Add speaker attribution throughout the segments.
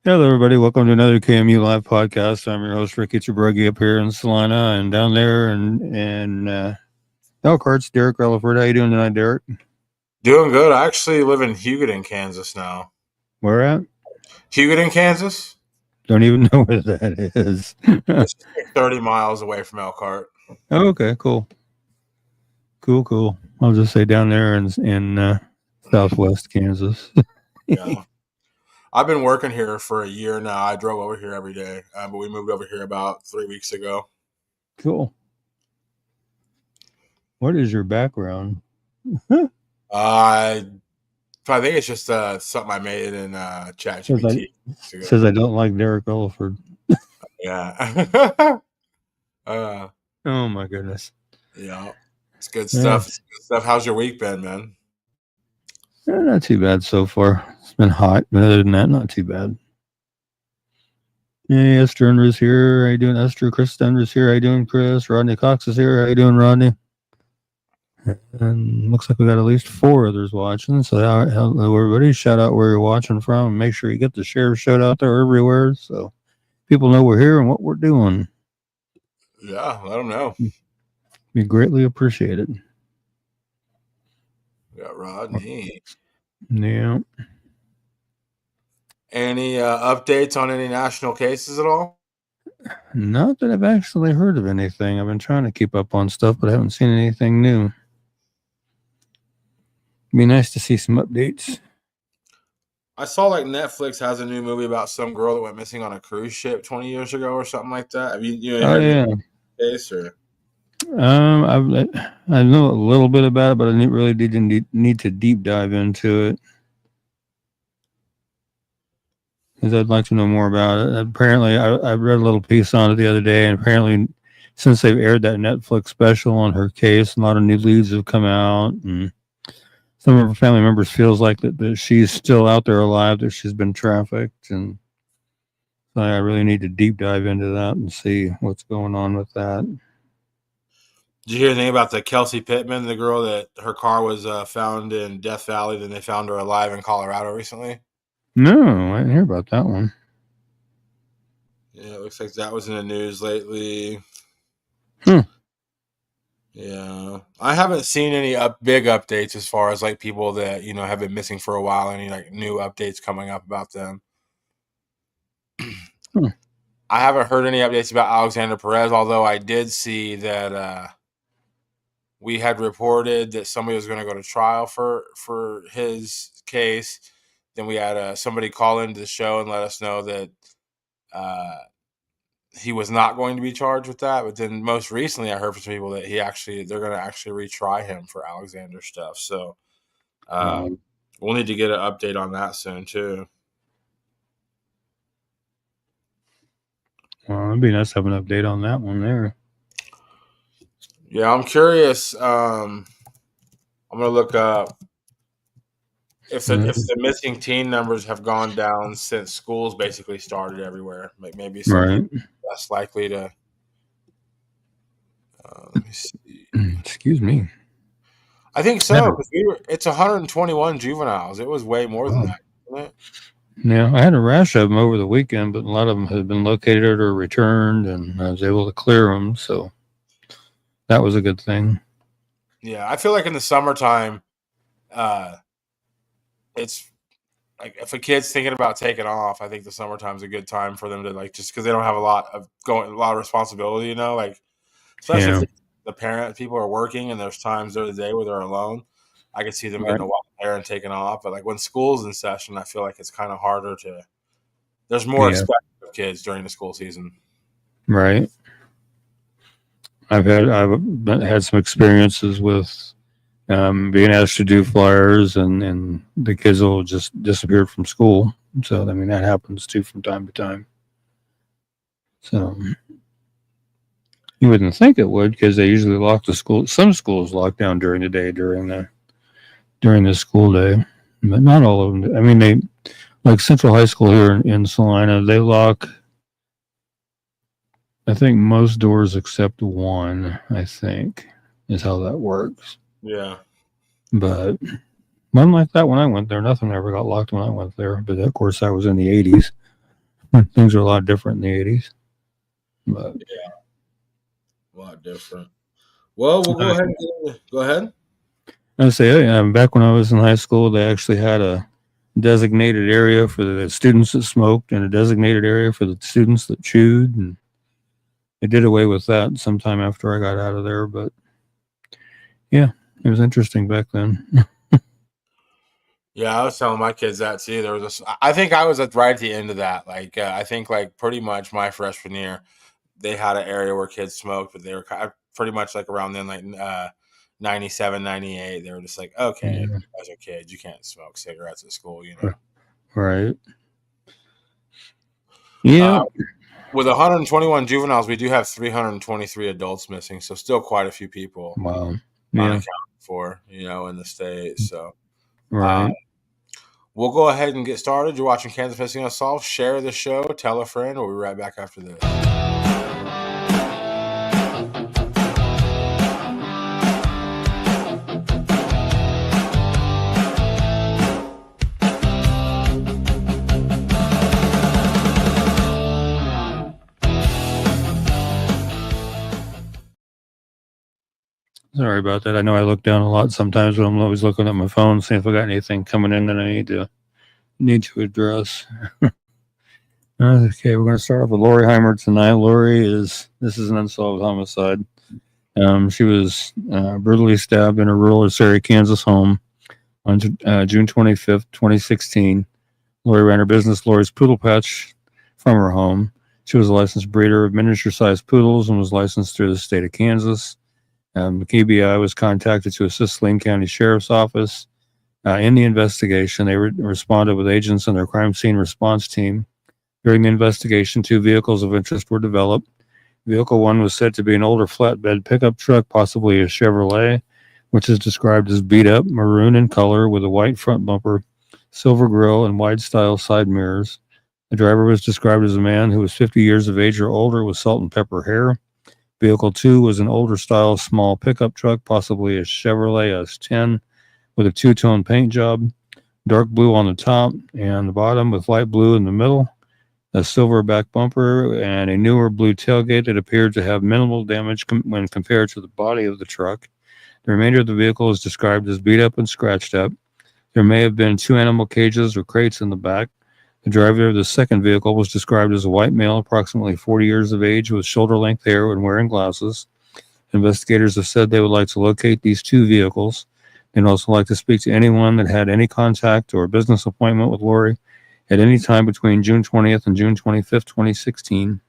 Speaker 1: Hello, everybody. Welcome to another KMU Live podcast. I'm your host, Ricky Chabruggi, up here in Salina, and down there in Elkhart's Derek Relaford. How you doing tonight, Derek?
Speaker 2: Doing good. I actually live in Hugoton, Kansas now.
Speaker 1: Where at?
Speaker 2: Hugoton, Kansas?
Speaker 1: Don't even know where that is.
Speaker 2: It's like 30 miles away from Elkhart.
Speaker 1: Oh, okay, cool. Cool. I'll just say down there in southwest Kansas.
Speaker 2: Yeah. I've been working here for a year now. I drove over here every day, but we moved over here about 3 weeks ago.
Speaker 1: Cool. What is your background?
Speaker 2: I think it's just something I made in ChatGPT.
Speaker 1: Says I don't like Derek Relaford.
Speaker 2: Yeah.
Speaker 1: Oh, my goodness.
Speaker 2: Yeah. It's good stuff. It's good stuff. How's your week been, man?
Speaker 1: Not too bad so far. It's been hot, but other than that, not too bad. Hey, Esther Ender's here. How you doing, Esther? Chris Ender's here. How you doing, Chris? Rodney Cox is here. How you doing, Rodney? And looks like we got at least 4 others watching. So, hello, everybody. Shout out where you're watching from. Make sure you get the share shout out there everywhere so people know we're here and what we're doing.
Speaker 2: Yeah, let them know.
Speaker 1: Be greatly appreciated.
Speaker 2: We got Rodney.
Speaker 1: Yeah.
Speaker 2: Any updates on any national cases at all?
Speaker 1: Not that I've actually heard of anything. I've been trying to keep up on stuff, but I haven't seen anything new. Be nice to see some updates.
Speaker 2: I saw like Netflix has a new movie about some girl that went missing on a cruise ship 20 years ago or something like that. Have you heard of the case or?
Speaker 1: I know a little bit about it, but I really didn't need to deep dive into it. Because I'd like to know more about it. Apparently, I read a little piece on it the other day, and apparently, since they've aired that Netflix special on her case, a lot of new leads have come out, and some of her family members feels like that she's still out there alive, that she's been trafficked, and so I really need to deep dive into that and see what's going on with that.
Speaker 2: Did you hear anything about the Kelsey Pittman, the girl that her car was found in Death Valley, then they found her alive in Colorado recently?
Speaker 1: No, I didn't hear about that one.
Speaker 2: Yeah, it looks like that was in the news lately. Yeah, I haven't seen any big updates as far as like people that have been missing for a while. Any like new updates coming up about them? I haven't heard any updates about Alexander Perez, although I did see that we had reported that somebody was going to go to trial for his case. Then we had somebody call into the show and let us know that he was not going to be charged with that. But then most recently I heard from some people that they're going to actually retry him for Alexander stuff. So we'll need to get an update on that soon too.
Speaker 1: Well, it'd be nice to have an update on that one there.
Speaker 2: Yeah, I'm curious. I'm going to look up if the missing teen numbers have gone down since schools basically started everywhere. Like maybe something less likely to. Let me see.
Speaker 1: Excuse me.
Speaker 2: I think so. It's 121 juveniles. It was way more than that, isn't it?
Speaker 1: Yeah, I had a rash of them over the weekend, but a lot of them had been located or returned, and I was able to clear them. So that was a good thing.
Speaker 2: Yeah, I feel like in the summertime, it's like if a kid's thinking about taking off, I think the summertime's a good time for them to like just because they don't have a lot of responsibility, like especially if the people are working and there's times during the day where they're alone. I could see them getting a wild hair and taking off, but like when school's in session, I feel like it's kind of harder to. There's more expected of kids during the school season,
Speaker 1: right? I've had some experiences with being asked to do flyers, and the kids will just disappear from school. So I mean that happens too from time to time. So you wouldn't think it would because they usually lock the school. Some schools lock down during the day during the school day, but not all of them. I mean, they like Central High School here in Salina, they lock, I think, most doors except one, I think, is how that works.
Speaker 2: Yeah.
Speaker 1: But wasn't like that when I went there. Nothing ever got locked when I went there. But of course, I was in the 80s. Things are a lot different in the 80s. But
Speaker 2: A lot different. Well, we'll go ahead and go ahead.
Speaker 1: I say, back when I was in high school, they actually had a designated area for the students that smoked and a designated area for the students that chewed. And they did away with that sometime after I got out of there. But yeah, it was interesting back then.
Speaker 2: Yeah, I was telling my kids that too. There was I think I was right at the end of that. Like, I think like pretty much my freshman year, they had an area where kids smoked, but they were pretty much like around then, like 97, 98. They were just like, okay,
Speaker 1: Yeah.
Speaker 2: you guys are kids. You can't smoke cigarettes at school, you know?
Speaker 1: Right.
Speaker 2: Uh,
Speaker 1: Yeah.
Speaker 2: with 121 juveniles, we do have 323 adults missing. So still quite a few people
Speaker 1: Wow. Yeah.
Speaker 2: unaccounted for, in the state. So
Speaker 1: Right.
Speaker 2: we'll go ahead and get started. You're watching Kansas Missing Unsolved. Share the show. Tell a friend. We'll be right back after this.
Speaker 1: Sorry about that. I know I look down a lot sometimes, but I'm always looking at my phone, seeing if I got anything coming in that I need to address. Okay, we're going to start off with Lori Heimer tonight. This is an unsolved homicide. She was brutally stabbed in her rural Surrey, Kansas home on June 25th, 2016. Lori ran her business, Lori's Poodle Patch, from her home. She was a licensed breeder of miniature-sized poodles and was licensed through the state of Kansas. The KBI was contacted to assist Lane County Sheriff's Office in the investigation. They responded with agents and their crime scene response team. During the investigation, 2 vehicles of interest were developed. Vehicle 1 was said to be an older flatbed pickup truck, possibly a Chevrolet, which is described as beat up, maroon in color, with a white front bumper, silver grille, and wide-style side mirrors. The driver was described as a man who was 50 years of age or older with salt and pepper hair. Vehicle 2 was an older style small pickup truck, possibly a Chevrolet S10, with a two-tone paint job, dark blue on the top and the bottom with light blue in the middle, a silver back bumper, and a newer blue tailgate that appeared to have minimal damage when compared to the body of the truck. The remainder of the vehicle is described as beat up and scratched up. There may have been 2 animal cages or crates in the back. The driver of the second vehicle was described as a white male, approximately 40 years of age, with shoulder-length hair and wearing glasses. Investigators have said they would like to locate these 2 vehicles. They'd also like to speak to anyone that had any contact or business appointment with Lori at any time between June 20th and June 25th, 2016.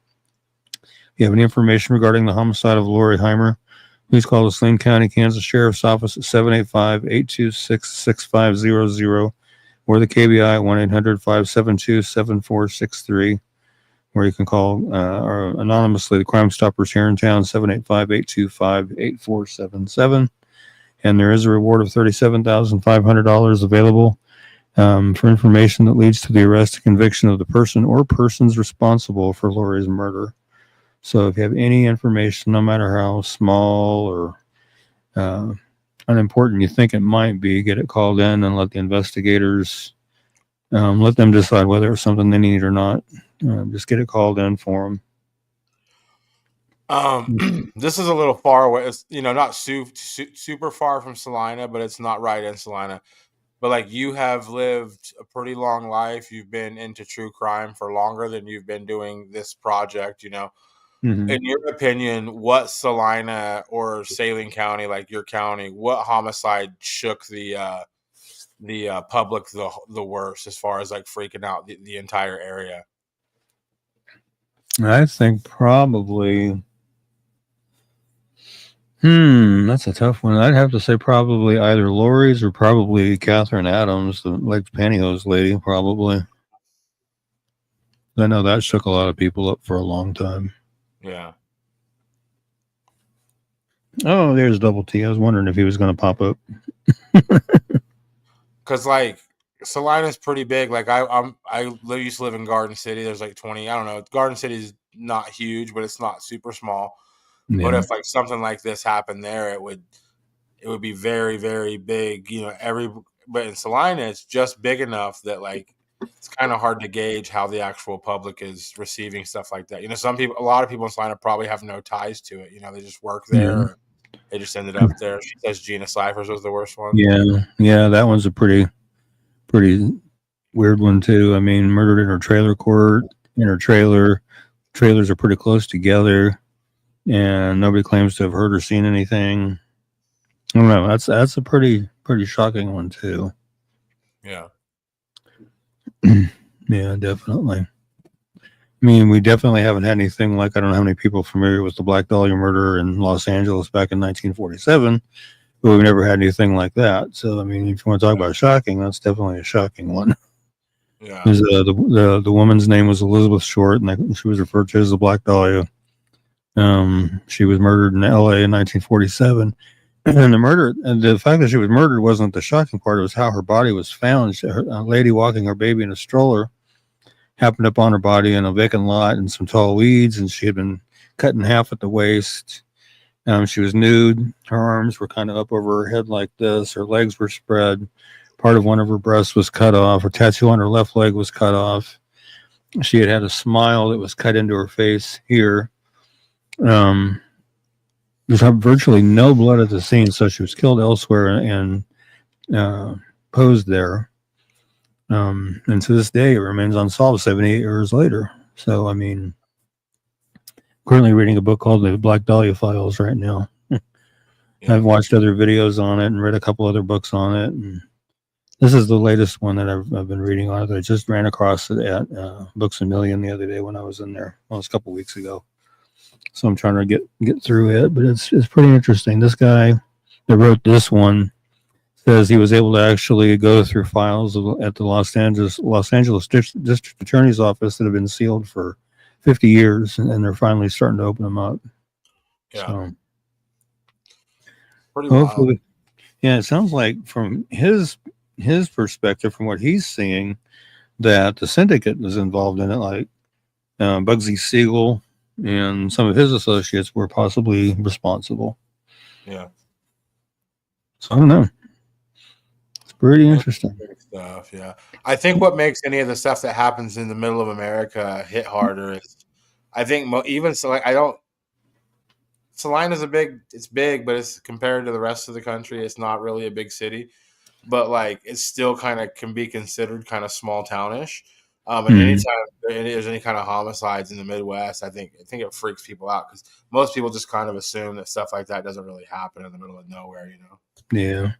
Speaker 1: If you have any information regarding the homicide of Lori Heimer, please call the Lane County, Kansas Sheriff's Office at 785-826-6500 or the KBI at 1-800-572-7463, or you can call or anonymously the Crime Stoppers here in town, 785-825-8477. And there is a reward of $37,500 available for information that leads to the arrest and conviction of the person or persons responsible for Lori's murder. So if you have any information, no matter how small or unimportant you think it might be, get it called in and let the investigators, let them decide whether it's something they need or not. Just get it called in for them.
Speaker 2: This is a little far away. It's not super far from Salina, but it's not right in Salina. But like, you have lived a pretty long life. You've been into true crime for longer than you've been doing this project.
Speaker 1: Mm-hmm.
Speaker 2: In your opinion, what Salina or Saline County, like your county, what homicide shook the public the worst as far as like freaking out the entire area?
Speaker 1: I think probably. That's a tough one. I'd have to say probably either Lori's or probably Catherine Adams, the like pantyhose lady, probably. I know that shook a lot of people up for a long time.
Speaker 2: Yeah.
Speaker 1: Oh, there's Double T. I was wondering if he was going to pop up.
Speaker 2: Because like, Salina's pretty big. Like, I used to live in Garden City. There's like 20. I don't know. Garden City is not huge, but it's not super small.
Speaker 1: Yeah.
Speaker 2: But if like something like this happened there, it would be very, very big. But in Salina, it's just big enough that like it's kind of hard to gauge how the actual public is receiving stuff like that. A lot of people in Salina probably have no ties to it. They just work there.
Speaker 1: Yeah.
Speaker 2: Or they just ended up there. She says Gina Cyphers was the worst one.
Speaker 1: Yeah, that one's a pretty weird one too. I mean, murdered in her trailer court, in her trailer. Trailers are pretty close together, and nobody claims to have heard or seen anything. I don't know. That's a pretty shocking one too.
Speaker 2: Yeah.
Speaker 1: Yeah, definitely. I mean, we definitely haven't had anything like, I don't know how many people familiar with the Black Dahlia murder in Los Angeles back in 1947, but we've never had anything like that. So, I mean, if you want to talk about shocking, that's definitely a shocking one.
Speaker 2: Yeah.
Speaker 1: The woman's name was Elizabeth Short, and she was referred to as the Black Dahlia. She was murdered in L.A. in 1947. And the fact that she was murdered wasn't the shocking part. It was how her body was found. A lady walking her baby in a stroller happened upon her body in a vacant lot and some tall weeds, and she had been cut in half at the waist. She was nude. Her arms were kind of up over her head like this. Her legs were spread. Part of one of her breasts was cut off. Her tattoo on her left leg was cut off. She had a smile that was cut into her face here. There's virtually no blood at the scene, so she was killed elsewhere and posed there. And to this day, it remains unsolved 78 years later. So, I mean, currently reading a book called The Black Dahlia Files right now. Yeah. I've watched other videos on it and read a couple other books on it. And this is the latest one that I've been reading on it. I just ran across it at Books A Million the other day when I was in there. Well, it was a couple weeks ago. So I'm trying to get through it, but it's pretty interesting. This guy that wrote this one says he was able to actually go through files at the Los Angeles District Attorney's Office that have been sealed for 50 years, and they're finally starting to open them up.
Speaker 2: Yeah.
Speaker 1: So,
Speaker 2: pretty wild.
Speaker 1: Yeah, it sounds like from his perspective, from what he's seeing, that the syndicate was involved in it, like Bugsy Siegel and some of his associates were possibly responsible.
Speaker 2: Yeah.
Speaker 1: So I don't know. It's pretty interesting
Speaker 2: stuff. Yeah. I think what makes any of the stuff that happens in the middle of America hit harder is, I think even so, like, Salina's it's big, but it's compared to the rest of the country, it's not really a big city, but like it's still kind of can be considered kind of small townish. And anytime there's any kind of homicides in the Midwest, I think it freaks people out because most people just kind of assume that stuff like that doesn't really happen in the middle of nowhere,
Speaker 1: Yeah.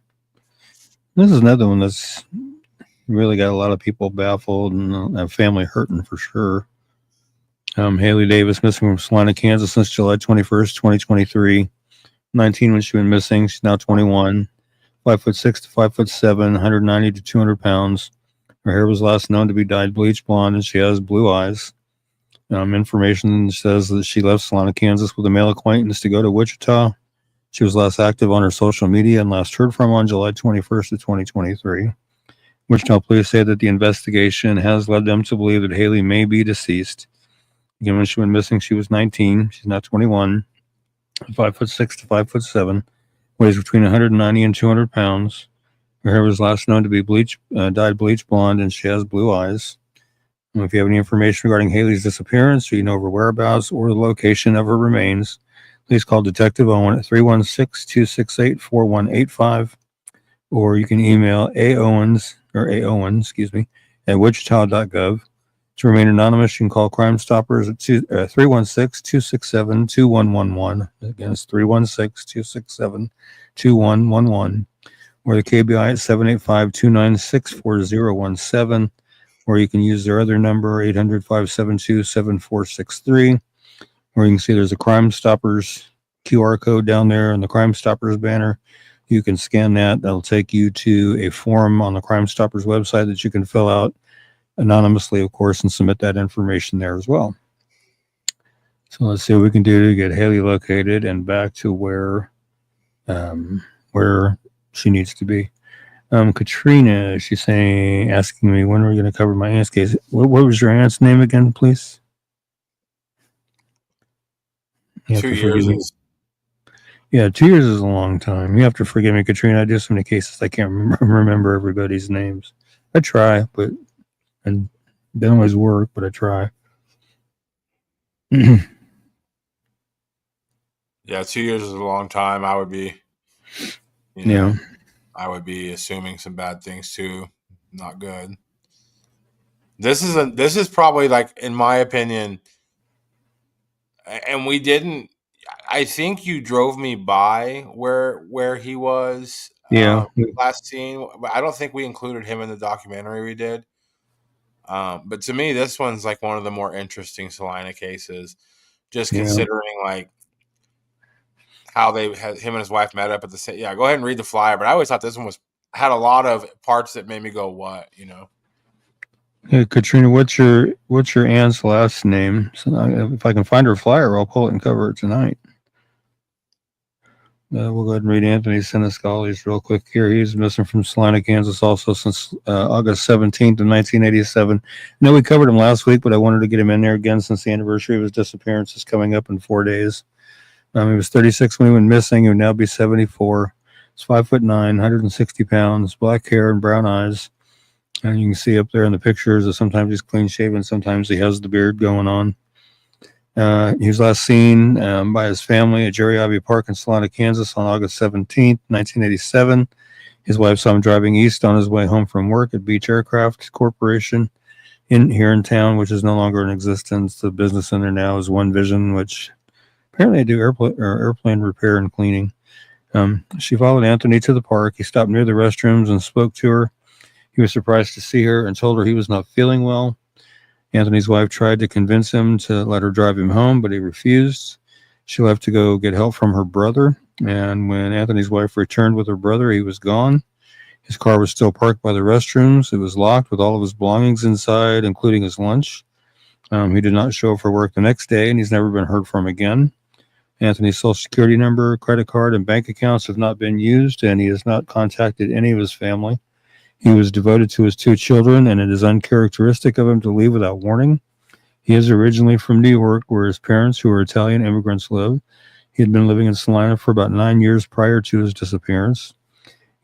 Speaker 1: This is another one that's really got a lot of people baffled and a family hurting for sure. Haley Davis missing from Salina, Kansas since July 21st, 2023. 19 when she went missing. She's now 21. 5'6" to 5'7", 190 to 200 pounds. Her hair was last known to be dyed bleach blonde, and she has blue eyes. Information says that she left Salina, Kansas with a male acquaintance to go to Wichita. She was last active on her social media and last heard from on July 21st of 2023. Wichita police say that the investigation has led them to believe that Haley may be deceased. Again, when she went missing, she was 19. She's now 21. 5'6" to 5'7", weighs between 190 and 200 pounds. Her hair was last known to be dyed bleach blonde, and she has blue eyes. And if you have any information regarding Haley's disappearance, or you know her whereabouts or the location of her remains, please call Detective Owen at 316-268-4185, or you can email Owen, at wichita.gov. To remain anonymous, you can call Crime Stoppers at 316-267-2111. Again, it's 316-267-2111. Or the KBI at 785-296-4017. Or you can use their other number, 800-572-7463. Or you can see there's a Crime Stoppers QR code down there in the Crime Stoppers banner. You can scan that. That'll take you to a form on the Crime Stoppers website that you can fill out anonymously, of course, and submit that information there as well. So let's see what we can do to get Haley located and back to where she needs to be. Katrina, she's asking me when we're going to cover my aunt's case. What was your aunt's name again, please?
Speaker 2: 2 years.
Speaker 1: Yeah, 2 years is a long time. You have to forgive me, Katrina. I do so many cases I can't remember everybody's names. I try, but and don't always work, but I try.
Speaker 2: Yeah, 2 years is a long time. I would be,
Speaker 1: Yeah.
Speaker 2: I would be assuming some bad things too. Not good. This is probably, like, in my opinion, and we didn't. I think you drove me by where he was
Speaker 1: Yeah.
Speaker 2: last scene, but I don't think we included him in the documentary we did. But to me, this one's like one of the more interesting Salina cases, just
Speaker 1: Yeah.
Speaker 2: considering like how they had him and his wife met up at the same. Yeah, go ahead and read the flyer. But I always thought this one had a lot of parts that made me go, "What?"
Speaker 1: Hey, Katrina, what's your aunt's last name? So if I can find her flyer, I'll pull it and cover it tonight. We'll go ahead and read Anthony Senescali's real quick here. He's missing from Salina, Kansas, also since August 17th of 1987. I know we covered him last week, but I wanted to get him in there again since the anniversary of his disappearance is coming up in 4 days. He was 36 when he went missing. He would now be 74. He's 5'9", 160 pounds, black hair and brown eyes. And you can see up there in the pictures that sometimes he's clean shaven, sometimes he has the beard going on. He was last seen by his family at Jerry Ivy Park in Salina, Kansas on August 17th, 1987. His wife saw him driving east on his way home from work at Beach Aircraft Corporation here in town, which is no longer in existence. The business in there now is One Vision, which apparently they do airplane repair and cleaning. She followed Anthony to the park. He stopped near the restrooms and spoke to her. He was surprised to see her and told her he was not feeling well. Anthony's wife tried to convince him to let her drive him home, but he refused. She left to go get help from her brother. And when Anthony's wife returned with her brother, he was gone. His car was still parked by the restrooms. It was locked with all of his belongings inside, including his lunch. He did not show up for work the next day, and he's never been heard from again. Anthony's social security number, credit card, and bank accounts have not been used, and he has not contacted any of his family. He was devoted to his 2 children, and it is uncharacteristic of him to leave without warning. He is originally from New York, where his parents, who are Italian immigrants, live. He had been living in Salina for about 9 years prior to his disappearance.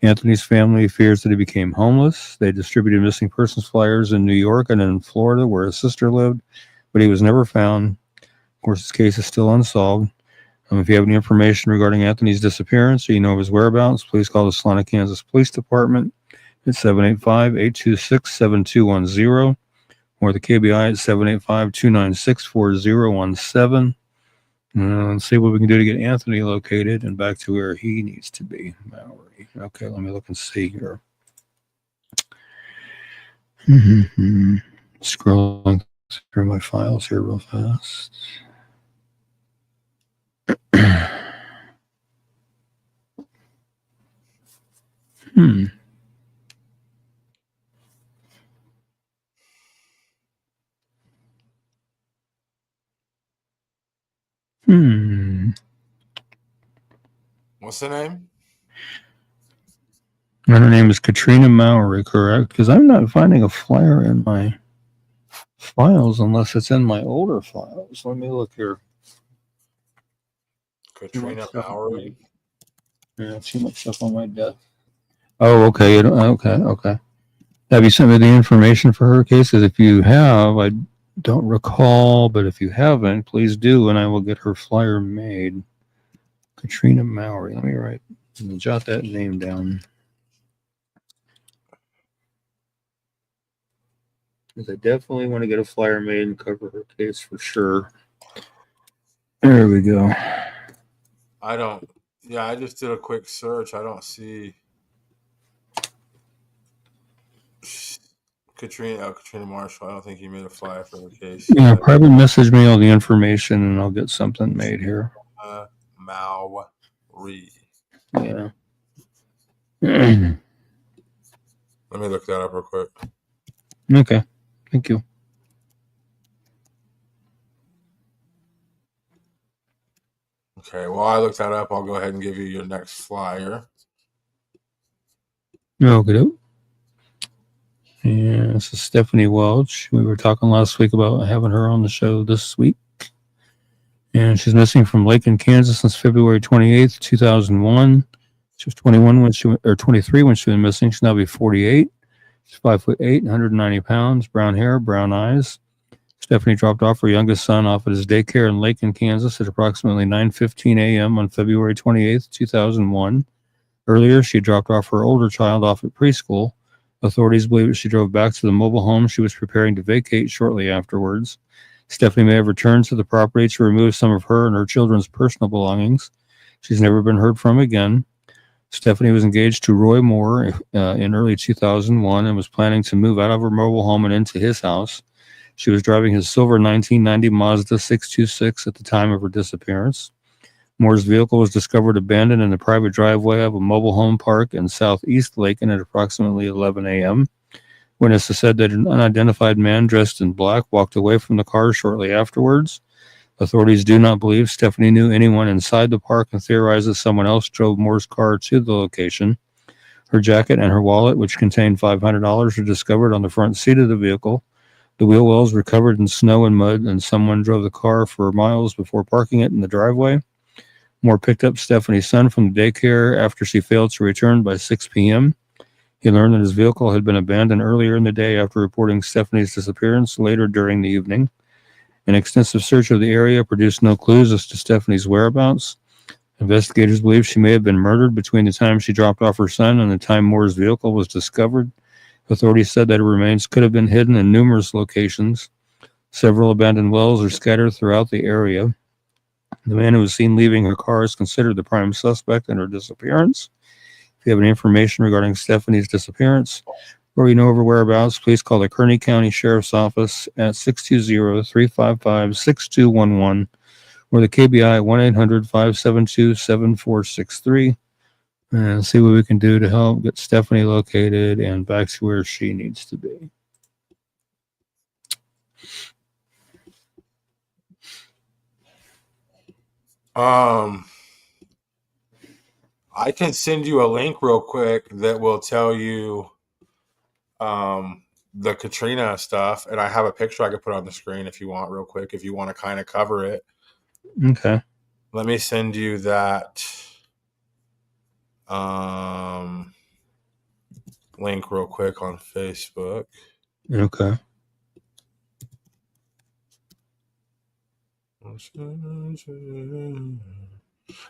Speaker 1: Anthony's family fears that he became homeless. They distributed missing persons flyers in New York and in Florida, where his sister lived, but he was never found. Of course, his case is still unsolved. If you have any information regarding Anthony's disappearance or you know of his whereabouts, please call the Salina, Kansas Police Department at 785-826-7210 or the KBI at 785-296-4017. Let's see what we can do to get Anthony located and back to where he needs to be. Mallory. Okay, let me look and see here. Scrolling through my files here real fast.
Speaker 2: What's the name?
Speaker 1: And her name is Katrina Mowry, correct? Because I'm not finding a flyer in my files unless it's in my older files. Let me look here.
Speaker 2: Katrina Mowry.
Speaker 1: Yeah, too much stuff on my desk. Oh, okay. Okay. Have you sent me the information for her case? Because if you have, I don't recall, but if you haven't, please do, and I will get her flyer made. Katrina Mowry. Let me jot that name down. Because I definitely want to get a flyer made and cover her case for sure. There we go.
Speaker 2: I just did a quick search. I don't see Katrina Marshall. I don't think he made a flyer for the case.
Speaker 1: Yeah, probably message me all the information and I'll get something made here.
Speaker 2: Mowry.
Speaker 1: Yeah.
Speaker 2: Let me look that up real quick.
Speaker 1: Okay. Thank you.
Speaker 2: Okay, while I look that up, I'll go ahead and give you your next flyer.
Speaker 1: Okay. Yeah, this is Stephanie Welch. We were talking last week about having her on the show this week. And she's missing from Lakeland, Kansas since February 28th, 2001. She was 23 when she went missing. She'll now be 48. She's 5'8", 190 pounds, brown hair, brown eyes. Stephanie dropped off her youngest son off at his daycare in Lakin, Kansas at approximately 9:15 a.m. on February 28th, 2001. Earlier, she dropped off her older child off at preschool. Authorities believe that she drove back to the mobile home she was preparing to vacate shortly afterwards. Stephanie may have returned to the property to remove some of her and her children's personal belongings. She's never been heard from again. Stephanie was engaged to Roy Moore in early 2001 and was planning to move out of her mobile home and into his house. She was driving his silver 1990 Mazda 626 at the time of her disappearance. Moore's vehicle was discovered abandoned in the private driveway of a mobile home park in southeast Lakin at approximately 11 a.m. Witnesses said that an unidentified man dressed in black walked away from the car shortly afterwards. Authorities do not believe Stephanie knew anyone inside the park and theorize that someone else drove Moore's car to the location. Her jacket and her wallet, which contained $500, were discovered on the front seat of the vehicle. The wheel wells were covered in snow and mud, and someone drove the car for miles before parking it in the driveway. Moore picked up Stephanie's son from the daycare after she failed to return by 6 p.m. He learned that his vehicle had been abandoned earlier in the day after reporting Stephanie's disappearance later during the evening. An extensive search of the area produced no clues as to Stephanie's whereabouts. Investigators believe she may have been murdered between the time she dropped off her son and the time Moore's vehicle was discovered. Authorities said that her remains could have been hidden in numerous locations. Several abandoned wells are scattered throughout the area. The man who was seen leaving her car is considered the prime suspect in her disappearance. If you have any information regarding Stephanie's disappearance or you know of her whereabouts, please call the Kearney County Sheriff's Office at 620-355-6211 or the KBI at 1-800-572-7463 and see what we can do to help get Stephanie located and back to where she needs to be.
Speaker 2: I can send you a link real quick that will tell you the Katrina stuff, and I have a picture I could put on the screen if you want real quick, if you want to kind of cover it.
Speaker 1: Okay.
Speaker 2: Let me send you that link real quick on Facebook.
Speaker 1: Okay.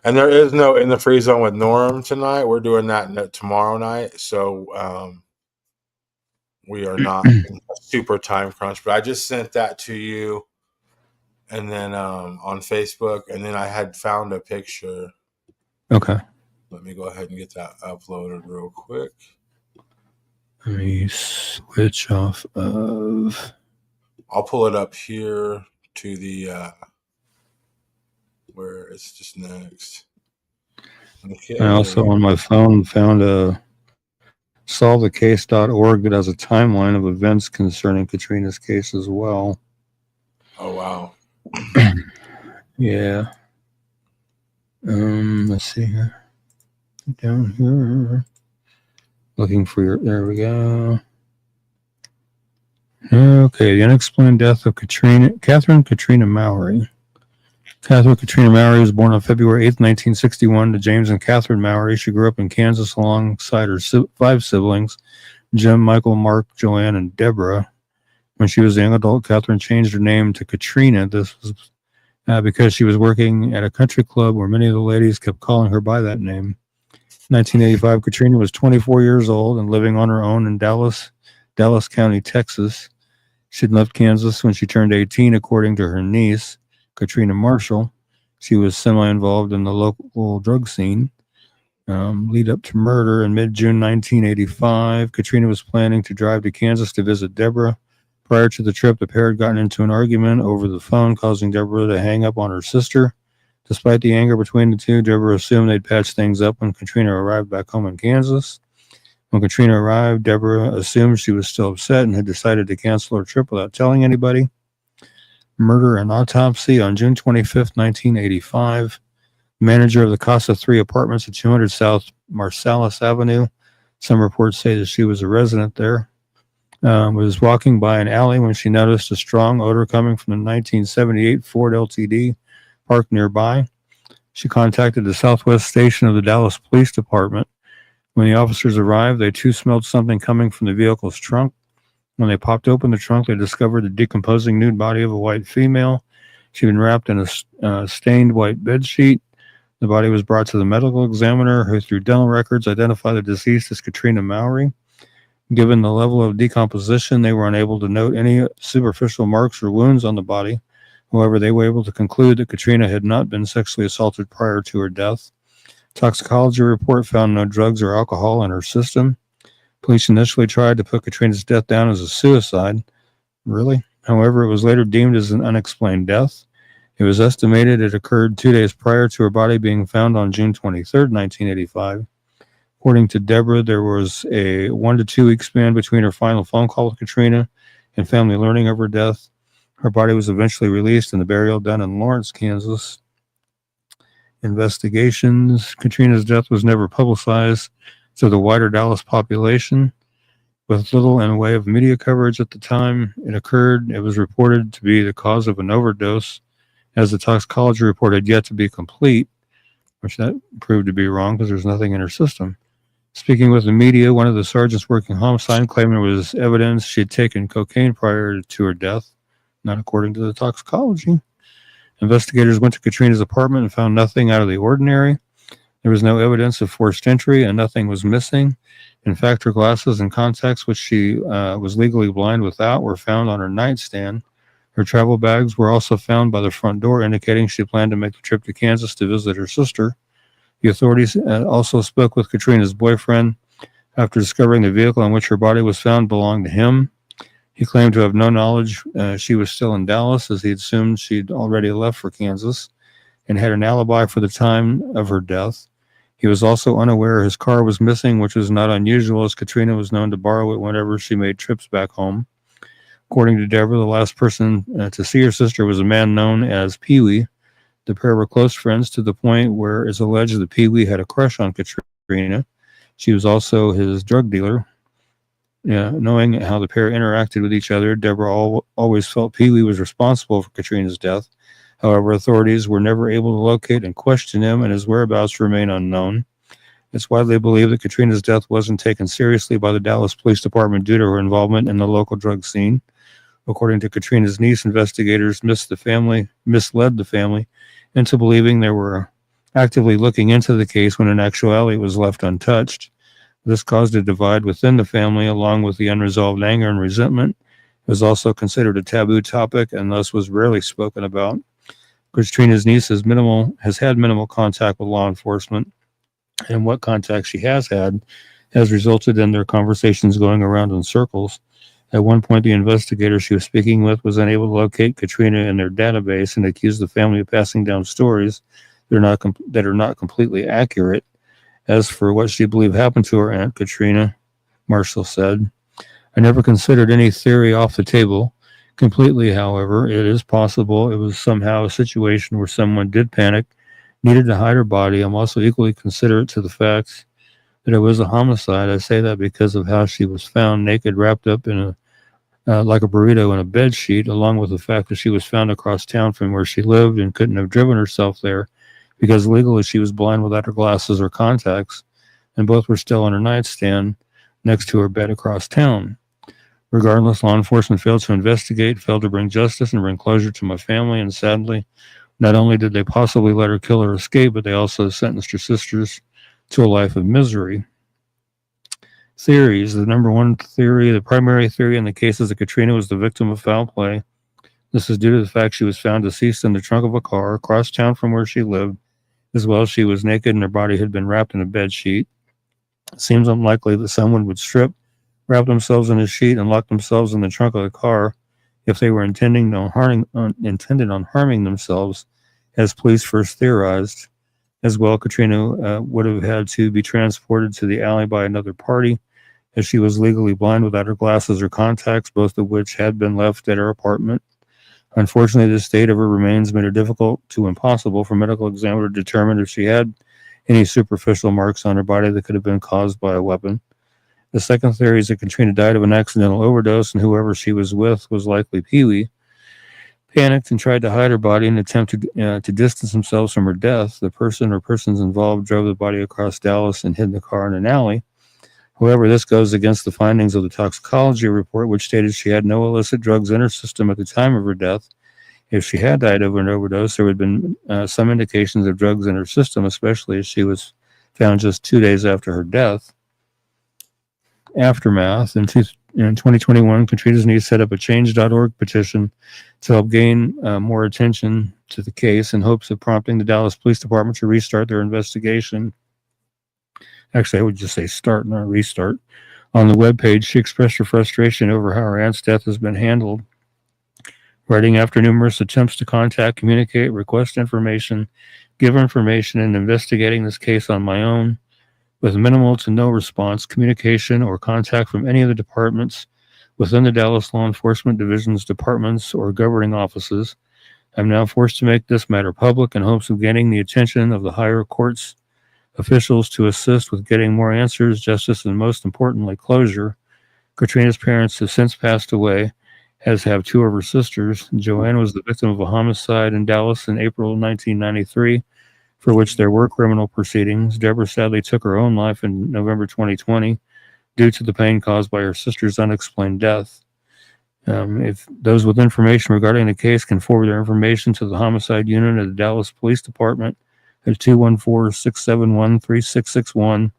Speaker 2: And there is no In the Free Zone with Norm tonight. We're doing that tomorrow night. So we are not in a super time crunch. But I just sent that to you. And then on Facebook. And then I had found a picture.
Speaker 1: Okay.
Speaker 2: Let me go ahead and get that uploaded real quick.
Speaker 1: Let me switch off of...
Speaker 2: I'll pull it up here to the... where it's just next. Okay.
Speaker 1: I also on my phone found a solvethecase.org that has a timeline of events concerning Katrina's case as well.
Speaker 2: Oh, wow.
Speaker 1: Yeah. Let's see here. Down here. Looking for your... There we go. Okay. The unexplained death of Catherine Katrina Mowry. Catherine Katrina Mowry was born on February 8, 1961 to James and Catherine Mowry. She grew up in Kansas alongside her 5 siblings, Jim, Michael, Mark, Joanne, and Deborah. When she was a young adult, Catherine changed her name to Katrina. This was because she was working at a country club where many of the ladies kept calling her by that name. In 1985, Katrina was 24 years old and living on her own in Dallas County, Texas. She'd left Kansas when she turned 18, according to her niece, Katrina Marshall. She was semi-involved in the local drug scene. Lead up to murder in mid-June 1985, Katrina was planning to drive to Kansas to visit Deborah. Prior to the trip, the pair had gotten into an argument over the phone, causing Deborah to hang up on her sister. Despite the anger between the two, Deborah assumed they'd patch things up when Katrina arrived back home in Kansas. When Katrina arrived, Deborah assumed she was still upset and had decided to cancel her trip without telling anybody. Murder and autopsy on June 25th, 1985. Manager of the Casa 3 apartments at 200 South Marsalis Avenue. Some reports say that she was a resident there. Was walking by an alley when she noticed a strong odor coming from the 1978 Ford LTD parked nearby. She contacted the Southwest Station of the Dallas Police Department. When the officers arrived, they too smelled something coming from the vehicle's trunk. When they popped open the trunk, they discovered the decomposing nude body of a white female. She'd been wrapped in a stained white bedsheet. The body was brought to the medical examiner, who, through dental records, identified the deceased as Katrina Mowry. Given the level of decomposition, they were unable to note any superficial marks or wounds on the body. However, they were able to conclude that Katrina had not been sexually assaulted prior to her death. Toxicology report found no drugs or alcohol in her system. Police initially tried to put Katrina's death down as a suicide. Really? However, it was later deemed as an unexplained death. It was estimated it occurred 2 days prior to her body being found on June 23rd, 1985. According to Deborah, there was a 1 to 2 week span between her final phone call with Katrina and family learning of her death. Her body was eventually released and the burial done in Lawrence, Kansas. Investigations. Katrina's death was never publicized to the wider Dallas population. With little in the way of media coverage at the time it occurred, it was reported to be the cause of an overdose, as the toxicology report had yet to be complete, which that proved to be wrong because there's nothing in her system. Speaking with the media, one of the sergeants working homicide claimed there was evidence she had taken cocaine prior to her death, not according to the toxicology. Investigators went to Katrina's apartment and found nothing out of the ordinary. There was no evidence of forced entry and nothing was missing. In fact, her glasses and contacts, which she was legally blind without, were found on her nightstand. Her travel bags were also found by the front door, indicating she planned to make the trip to Kansas to visit her sister. The authorities also spoke with Katrina's boyfriend after discovering the vehicle on which her body was found belonged to him. He claimed to have no knowledge she was still in Dallas, as he assumed she'd already left for Kansas and had an alibi for the time of her death. He was also unaware his car was missing, which was not unusual, as Katrina was known to borrow it whenever she made trips back home. According to Deborah, the last person to see her sister was a man known as Pee Wee. The pair were close friends to the point where it's alleged that Pee Wee had a crush on Katrina. She was also his drug dealer. Knowing how the pair interacted with each other, Deborah always felt Pee Wee was responsible for Katrina's death. However, authorities were never able to locate and question him, and his whereabouts remain unknown. It's widely believed that Katrina's death wasn't taken seriously by the Dallas Police Department due to her involvement in the local drug scene. According to Katrina's niece, investigators misled the family into believing they were actively looking into the case when in actuality it was left untouched. This caused a divide within the family, along with the unresolved anger and resentment. It was also considered a taboo topic and thus was rarely spoken about. Katrina's niece has had minimal contact with law enforcement, and what contact she has had has resulted in their conversations going around in circles. At one point, the investigator she was speaking with was unable to locate Katrina in their database and accused the family of passing down stories that are not completely accurate. As for what she believed happened to her aunt Katrina, Marshall said, "I never considered any theory off the table completely. However, it is possible it was somehow a situation where someone did panic, needed to hide her body. I'm also equally considerate to the fact that it was a homicide. I say that because of how she was found naked, wrapped up in like a burrito in a bed sheet, along with the fact that she was found across town from where she lived and couldn't have driven herself there because legally she was blind without her glasses or contacts, and both were still on her nightstand next to her bed across town. Regardless, law enforcement failed to investigate, failed to bring justice and bring closure to my family, and sadly, not only did they possibly let her kill or escape, but they also sentenced her sisters to a life of misery." Theories. The primary theory in the case is that Katrina was the victim of foul play. This is due to the fact she was found deceased in the trunk of a car across town from where she lived, as well as she was naked and her body had been wrapped in a bed sheet. It seems unlikely that someone would strip, wrap themselves in a sheet, and lock themselves in the trunk of the car if they were intended on harming themselves, as police first theorized. As well, Katrina would have had to be transported to the alley by another party, as she was legally blind without her glasses or contacts, both of which had been left at her apartment. Unfortunately, the state of her remains made it difficult to impossible for medical examiner to determine if she had any superficial marks on her body that could have been caused by a weapon. The second theory is that Katrina died of an accidental overdose, and whoever she was with was likely Pee Wee. panicked and tried to hide her body in an attempt to distance themselves from her death. The person or persons involved drove the body across Dallas and hid the car in an alley. However, this goes against the findings of the toxicology report, which stated she had no illicit drugs in her system at the time of her death. If she had died of an overdose, there would have been some indications of drugs in her system, especially as she was found just 2 days after her death. Aftermath. In 2021, Katrina's niece set up a change.org petition to help gain more attention to the case in hopes of prompting the Dallas Police Department to restart their investigation. Actually, I would just say start, not restart. On the webpage, she expressed her frustration over how her aunt's death has been handled, writing after numerous attempts to contact, communicate, request information, give information, and investigating this case on my own, with minimal to no response, communication, or contact from any of the departments within the Dallas Law Enforcement Division's departments or governing offices. I'm now forced to make this matter public in hopes of gaining the attention of the higher courts officials to assist with getting more answers, justice, and most importantly, closure. Katrina's parents have since passed away, as have two of her sisters. Joanne was the victim of a homicide in Dallas in April 1993, for which there were criminal proceedings. Deborah sadly took her own life in November 2020 due to the pain caused by her sister's unexplained death. If those with information regarding the case can forward their information to the homicide unit of the Dallas Police Department at 214-671-3661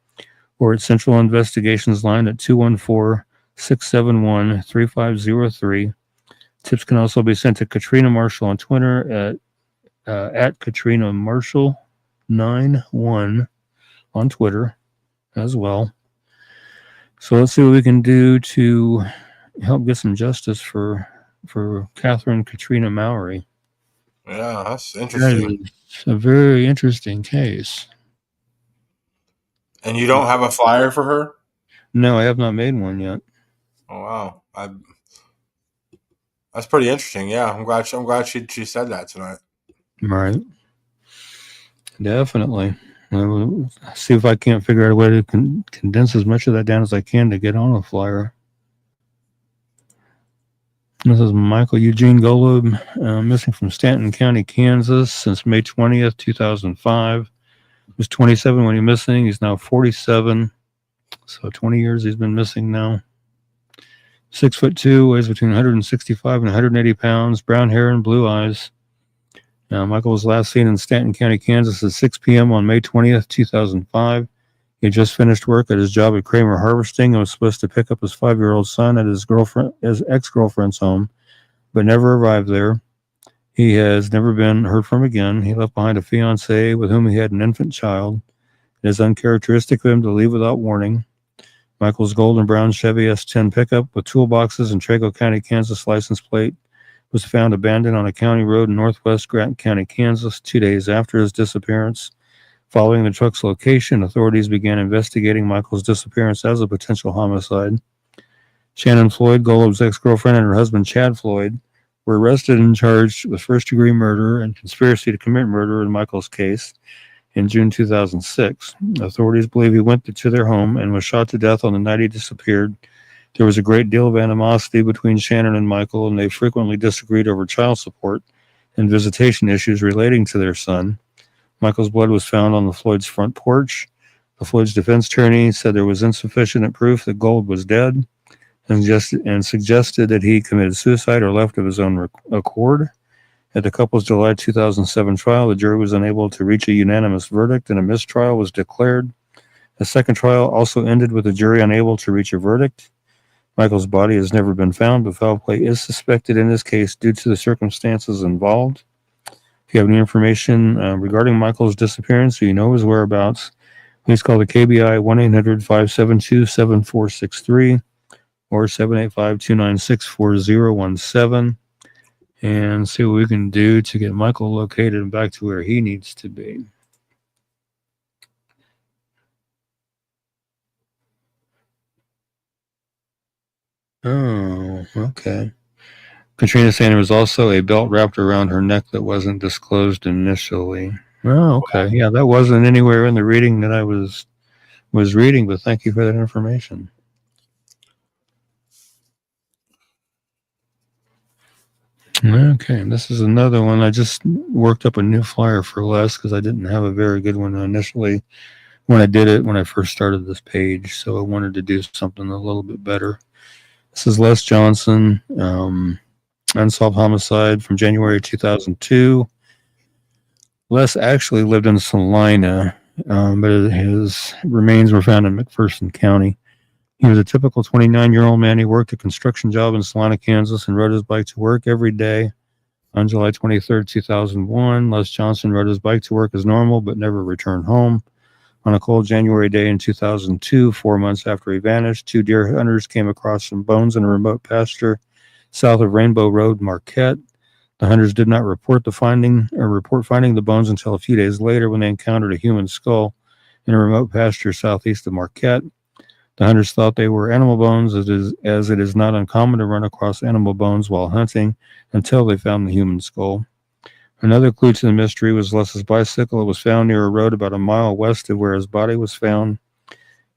Speaker 1: or at Central Investigations line at 214-671-3503. Tips can also be sent to Katrina Marshall on Twitter at Katrina Marshall 91 on Twitter as well. So let's see what we can do to help get some justice for Catherine Katrina Mowry.
Speaker 2: Yeah, that's interesting.
Speaker 1: It's a very interesting case.
Speaker 2: And you don't have a flyer for her?
Speaker 1: No, I have not made one yet.
Speaker 2: Oh wow, that's pretty interesting. Yeah, I'm glad she said that tonight.
Speaker 1: Right. Definitely. I'll see if I can't figure out a way to condense as much of that down as I can to get on a flyer. This is Michael Eugene Golob, missing from Stanton County, Kansas since May 20th, 2005. He was 27 when he was missing. He's now 47. So 20 years he's been missing now. 6'2", weighs between 165 and 180 pounds, brown hair and blue eyes. Michael was last seen in Stanton County, Kansas at 6 p.m. on May 20th, 2005. He had just finished work at his job at Kramer Harvesting and was supposed to pick up his 5-year-old son at his ex-girlfriend's home, but never arrived there. He has never been heard from again. He left behind a fiancée with whom he had an infant child. It is uncharacteristic of him to leave without warning. Michael's gold and brown Chevy S10 pickup with toolboxes and Trago County, Kansas license plate was found abandoned on a county road in northwest Grant County, Kansas, 2 days after his disappearance. Following the truck's location, authorities began investigating Michael's disappearance as a potential homicide. Shannon Floyd, Golub's ex-girlfriend, and her husband, Chad Floyd, were arrested and charged with first-degree murder and conspiracy to commit murder in Michael's case in June 2006. Authorities believe he went to their home and was shot to death on the night he disappeared. There was a great deal of animosity between Shannon and Michael, and they frequently disagreed over child support and visitation issues relating to their son. Michael's blood was found on the Floyd's front porch. The Floyd's defense attorney said there was insufficient proof that Gold was dead and suggested that he committed suicide or left of his own accord. At the couple's July 2007 trial, the jury was unable to reach a unanimous verdict and a mistrial was declared. A second trial also ended with the jury unable to reach a verdict. Michael's body has never been found, but foul play is suspected in this case due to the circumstances involved. If you have any information regarding Michael's disappearance or you know his whereabouts, please call the KBI 1-800-572-7463 or 785-296-4017 and see what we can do to get Michael located and back to where he needs to be. Oh, okay. Katrina saying there was also a belt wrapped around her neck that wasn't disclosed initially. Oh, okay. Yeah, that wasn't anywhere in the reading that I was reading, but thank you for that information. Okay, this is another one. I just worked up a new flyer for Les because I didn't have a very good one initially when I did it when I first started this page. So I wanted to do something a little bit better. This is Les Johnson, unsolved homicide from January 2002. Les actually lived in Salina, but his remains were found in McPherson County. He was a typical 29-year-old man. He worked a construction job in Salina, Kansas, and rode his bike to work every day. On July 23rd, 2001, Les Johnson rode his bike to work as normal but never returned home. On a cold January day in 2002, 4 months after he vanished, two deer hunters came across some bones in a remote pasture south of Rainbow Road, Marquette. The hunters did not report finding the bones until a few days later when they encountered a human skull in a remote pasture southeast of Marquette. The hunters thought they were animal bones, as it is not uncommon to run across animal bones while hunting until they found the human skull. Another clue to the mystery was Les's bicycle. It was found near a road about a mile west of where his body was found.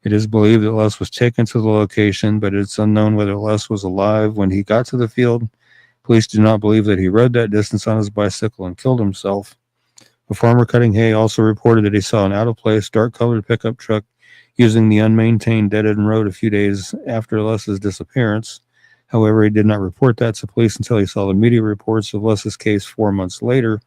Speaker 1: It is believed that Les was taken to the location, but it's unknown whether Les was alive when he got to the field. Police do not believe that he rode that distance on his bicycle and killed himself. A farmer cutting hay also reported that he saw an out-of-place, dark-colored pickup truck using the unmaintained dead-end road a few days after Les's disappearance. However, he did not report that to police until he saw the media reports of Les's case 4 months later.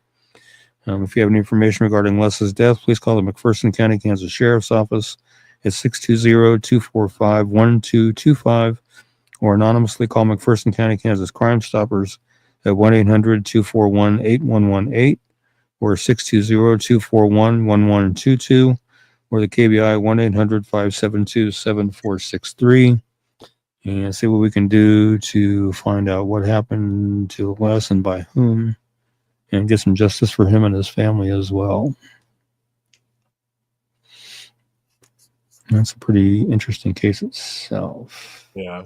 Speaker 1: If you have any information regarding Les's death, please call the McPherson County, Kansas Sheriff's Office at 620-245-1225 or anonymously call McPherson County, Kansas Crime Stoppers at 1-800-241-8118 or 620-241-1122 or the KBI 1-800-572-7463 and see what we can do to find out what happened to Les and by whom and get some justice for him and his family as well. That's a pretty interesting case itself.
Speaker 2: Yeah.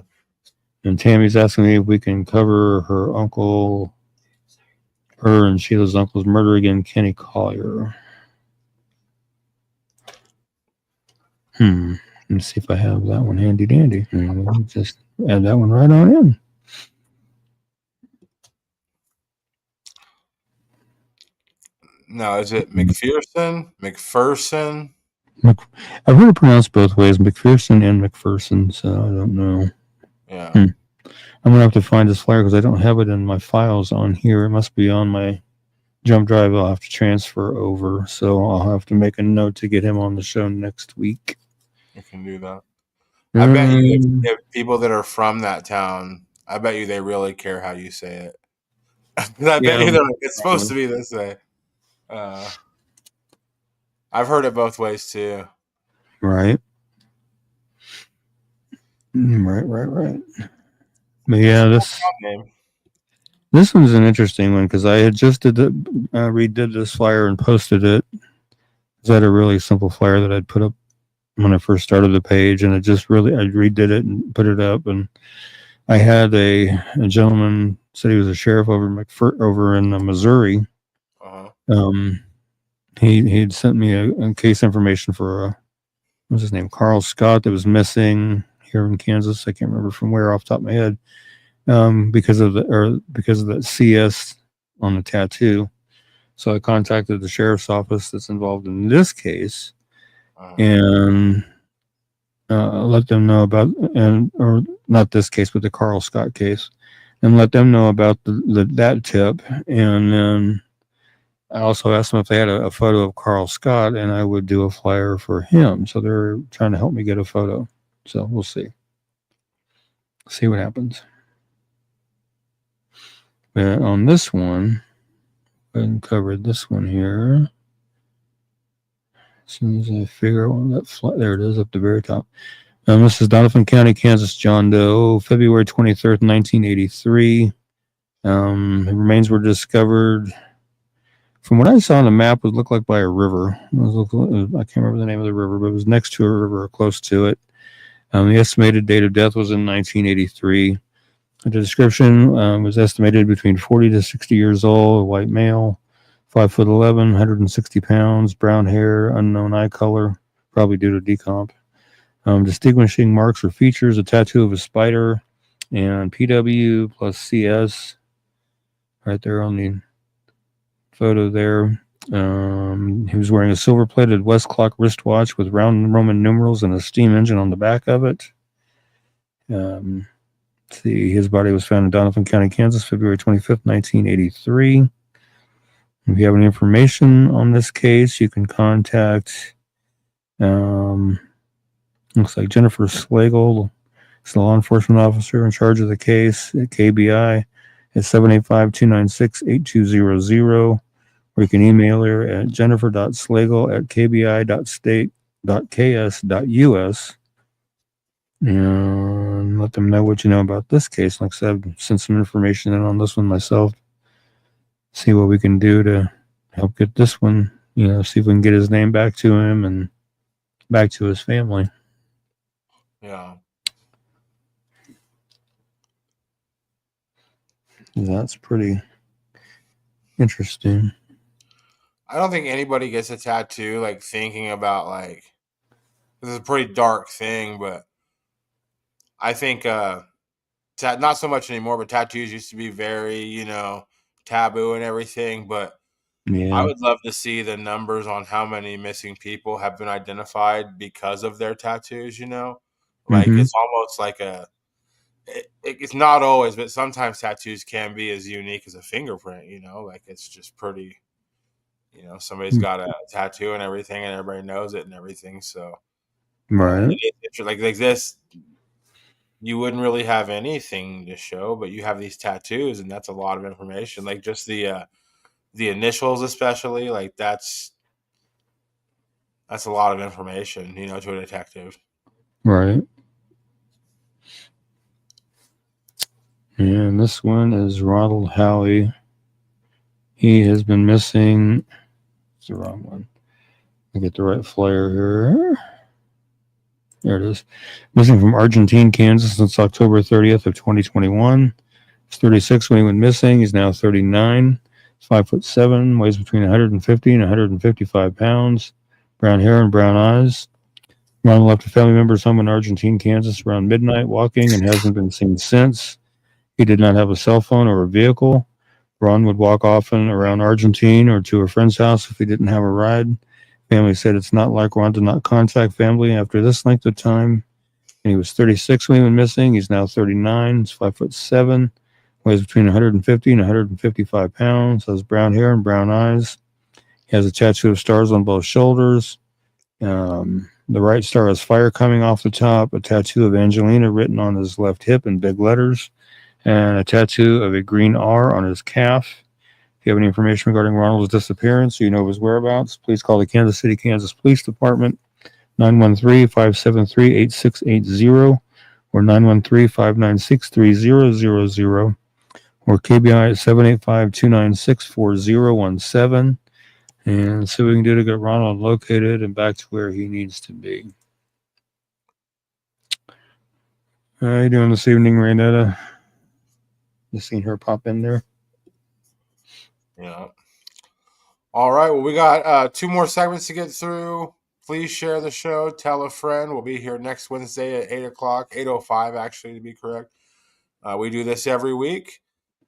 Speaker 1: And Tammy's asking me if we can cover her and Sheila's uncle's murder again, Kenny Collier. Let's see if I have that one handy dandy. We'll just add that one right on in.
Speaker 2: Now, is it McPherson?
Speaker 1: I've heard it pronounced both ways, McPherson and McPherson, so I don't know.
Speaker 2: Yeah.
Speaker 1: I'm going to have to find this flyer because I don't have it in my files on here. It must be on my jump drive. I'll have to transfer over, so I'll have to make a note to get him on the show next week.
Speaker 2: You can do that. I bet you if people that are from that town, I bet you they really care how you say it. I bet you they're like, it's supposed to be this way. I've heard it both ways too.
Speaker 1: Right. Right. But yeah, this one's an interesting one because I had just redid this flyer and posted it. I had a really simple flyer that I'd put up when I first started the page, and I redid it and put it up. And I had a gentleman said he was a sheriff over in Missouri. He'd sent me a case information for what's his name, Carl Scott, that was missing here in Kansas. I can't remember from where off the top of my head. Because of the CS on the tattoo. So I contacted the sheriff's office that's involved in this case and let them know about, or not this case, but the Carl Scott case, and let them know about that tip. And then I also asked them if they had a photo of Carl Scott, and I would do a flyer for him. So they're trying to help me get a photo. So we'll see what happens. But on this one, I covered this one here. As soon as I figure out that there it is up the very top. This is Donovan County, Kansas, John Doe, February 23rd, 1983. Remains were discovered. From what I saw on the map, it looked like by a river. I can't remember the name of the river, but it was next to a river or close to it. The estimated date of death was in 1983. The description was estimated between 40 to 60 years old, a white male, 5'11", 160 pounds, brown hair, unknown eye color, probably due to decomp. Distinguishing marks or features, a tattoo of a spider, and PW plus CS. right there on the photo there. He was wearing a silver-plated Westclock wristwatch with round Roman numerals and a steam engine on the back of it. See, his body was found in Donovan County, Kansas, February 25th, 1983. If you have any information on this case, you can contact, looks like Jennifer Slagle, is the law enforcement officer in charge of the case at KBI at 785-296-8200, or you can email her at jennifer.slagle@kbi.state.ks.us and let them know what you know about this case. Like I said, I've sent some information in on this one myself. See what we can do to help get this one, see if we can get his name back to him and back to his family.
Speaker 2: Yeah.
Speaker 1: That's pretty interesting.
Speaker 2: I don't think anybody gets a tattoo like thinking about like this is a pretty dark thing, but I think not so much anymore, but tattoos used to be very, taboo and everything, but I would love to see the numbers on how many missing people have been identified because of their tattoos, Like it's almost like it's not always, but sometimes tattoos can be as unique as a fingerprint, like it's just pretty, somebody's got a tattoo and everything and everybody knows it and everything. So,
Speaker 1: right.
Speaker 2: Like this, you wouldn't really have anything to show, but you have these tattoos and that's a lot of information. Like just the initials, especially, like that's a lot of information, to a detective.
Speaker 1: Right. And this one is Ronald Howie. He has been missing. It's the wrong one. I get the right flyer here. There it is. Missing from Argentine, Kansas since October 30th of 2021. He's 36 when he went missing. He's now 39. He's 5'7", weighs between 150 and 155 pounds. Brown hair and brown eyes. Ronald left a family member's home in Argentine, Kansas around midnight walking and hasn't been seen since. He did not have a cell phone or a vehicle. Ron would walk often around Argentine or to a friend's house if he didn't have a ride. Family said it's not like Ron did not contact family after this length of time. And he was 36 when he went missing. He's now 39. He's 5'7", weighs between 150 and 155 pounds, has brown hair and brown eyes. He has a tattoo of stars on both shoulders. The right star has fire coming off the top, a tattoo of Angelina written on his left hip in big letters, and a tattoo of a green R on his calf. If you have any information regarding Ronald's disappearance or you know of his whereabouts, please call the Kansas City, Kansas Police Department, 913-573-8680 or 913-596-3000 or KBI at 785-296-4017 and see what we can do to get Ronald located and back to where he needs to be. How are you doing this evening, Raynetta? You seen her pop in there?
Speaker 2: Yeah. All right. Well, we got 2 more segments to get through. Please share the show. Tell a friend. We'll be here next Wednesday at 8 o'clock, 8:05 actually, to be correct. We do this every week.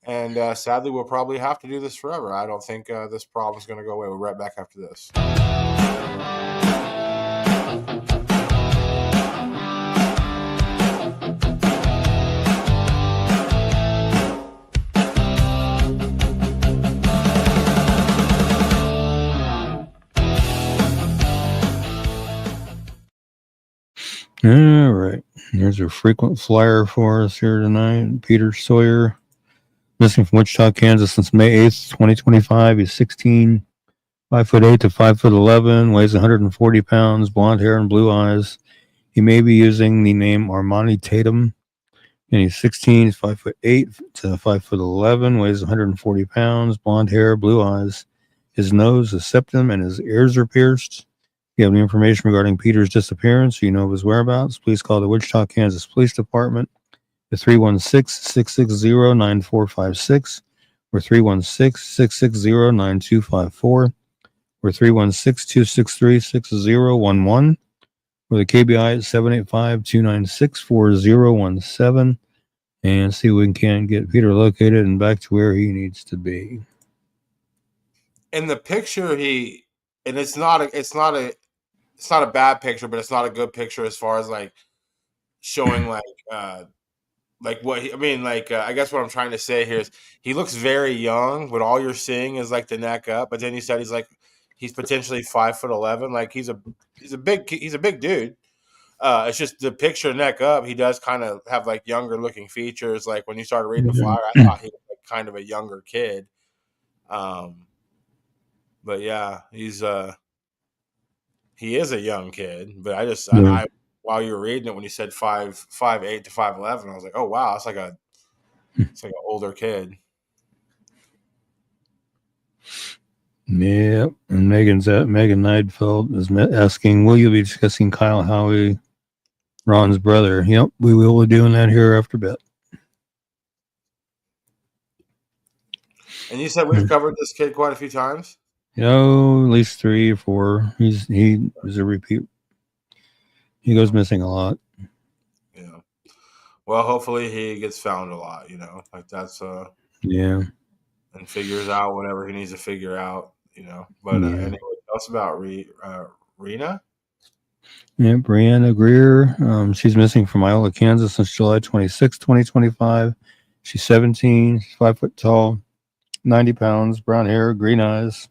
Speaker 2: And sadly, we'll probably have to do this forever. I don't think this problem is going to go away. We'll be right back after this.
Speaker 1: All right. Here's a frequent flyer for us here tonight. Peter Sawyer, missing from Wichita, Kansas since May 8th, 2025. He's 16, 5'8" to 5'11", weighs 140 pounds, blonde hair and blue eyes. He may be using the name Armani Tatum. And he's 16, he's 5'8" to 5'11", weighs 140 pounds, blonde hair, blue eyes. His nose, his septum, and his ears are pierced. If you have any information regarding Peter's disappearance or you know of his whereabouts, please call the Wichita, Kansas Police Department at 316-660-9456 or 316-660-9254 or 316-263-6011 or the KBI at 785-296-4017. and see if we can get Peter located and back to where he needs to be.
Speaker 2: In the picture, it's not a bad picture, but it's not a good picture as far as like showing like what he, I mean, like I guess what I'm trying to say here is he looks very young, but all you're seeing is like the neck up. But then you said he's potentially 5'11", like he's a big dude. It's just the picture neck up. He does kind of have like younger looking features. Like when you started reading the flyer, I thought he was like kind of a younger kid. But yeah, he is a young kid. But I while you were reading it, when you said 5'8" to 5'11", I was like, oh wow, it's like an older kid.
Speaker 1: Yeah, and Megan Neidfeld is asking, will you be discussing Kyle Howie, Ron's brother? Yep, we will be doing that here after a bit.
Speaker 2: And you said we've covered this kid quite a few times?
Speaker 1: At least 3 or 4. He is a repeat. He goes missing a lot.
Speaker 2: Yeah. Well, hopefully he gets found a lot, like that's
Speaker 1: yeah.
Speaker 2: And figures out whatever he needs to figure out, But anything else about Rena?
Speaker 1: Yeah, Brianna Greer. She's missing from Iola, Kansas since July 26, 2025. She's 17. She's 5 foot tall, 90 pounds, brown hair, green eyes.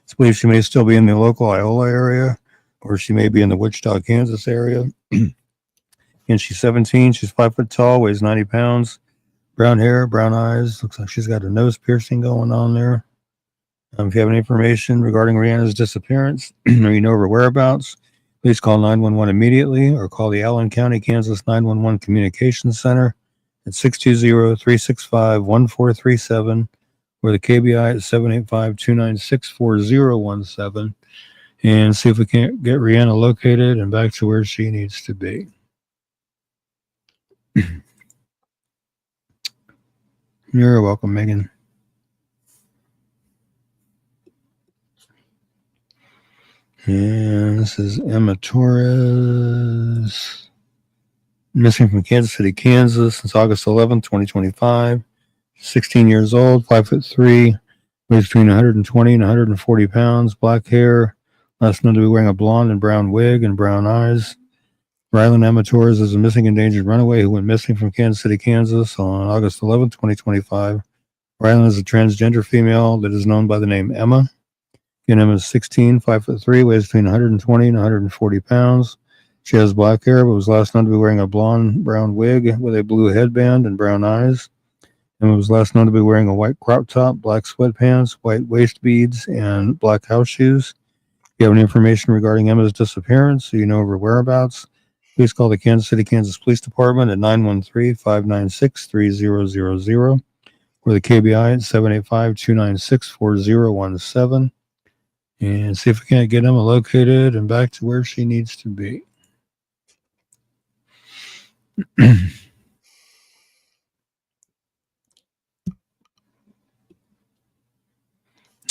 Speaker 1: It's believed she may still be in the local Iola area, or she may be in the Wichita, Kansas area. And she's 17. She's 5 foot tall, weighs 90 pounds, brown hair, brown eyes. Looks like she's got a nose piercing going on there. If you have any information regarding Rihanna's disappearance or you know her whereabouts, please call 911 immediately or call the Allen County, Kansas 911 Communications Center at 620-365-1437 or the KBI at 785-296-4017 and see if we can't get Rihanna located and back to where she needs to be. You're welcome, Megan. And this is Emma Torres, missing from Kansas City, Kansas since August 11th, 2025. 16 years old, 5'3", weighs between 120 and 140 pounds, black hair. Last known to be wearing a blonde and brown wig and brown eyes. Rylan Emma Torres is a missing endangered runaway who went missing from Kansas City, Kansas on August 11th, 2025. Rylan is a transgender female that is known by the name Emma. Again, Emma is 16, 5'3", weighs between 120 and 140 pounds. She has black hair, but was last known to be wearing a blonde brown wig with a blue headband and brown eyes. Emma was last known to be wearing a white crop top, black sweatpants, white waist beads, and black house shoes. If you have any information regarding Emma's disappearance or you know of her whereabouts, please call the Kansas City, Kansas Police Department at 913-596-3000 or the KBI at 785-296-4017 and see if we can't get Emma located and back to where she needs to be.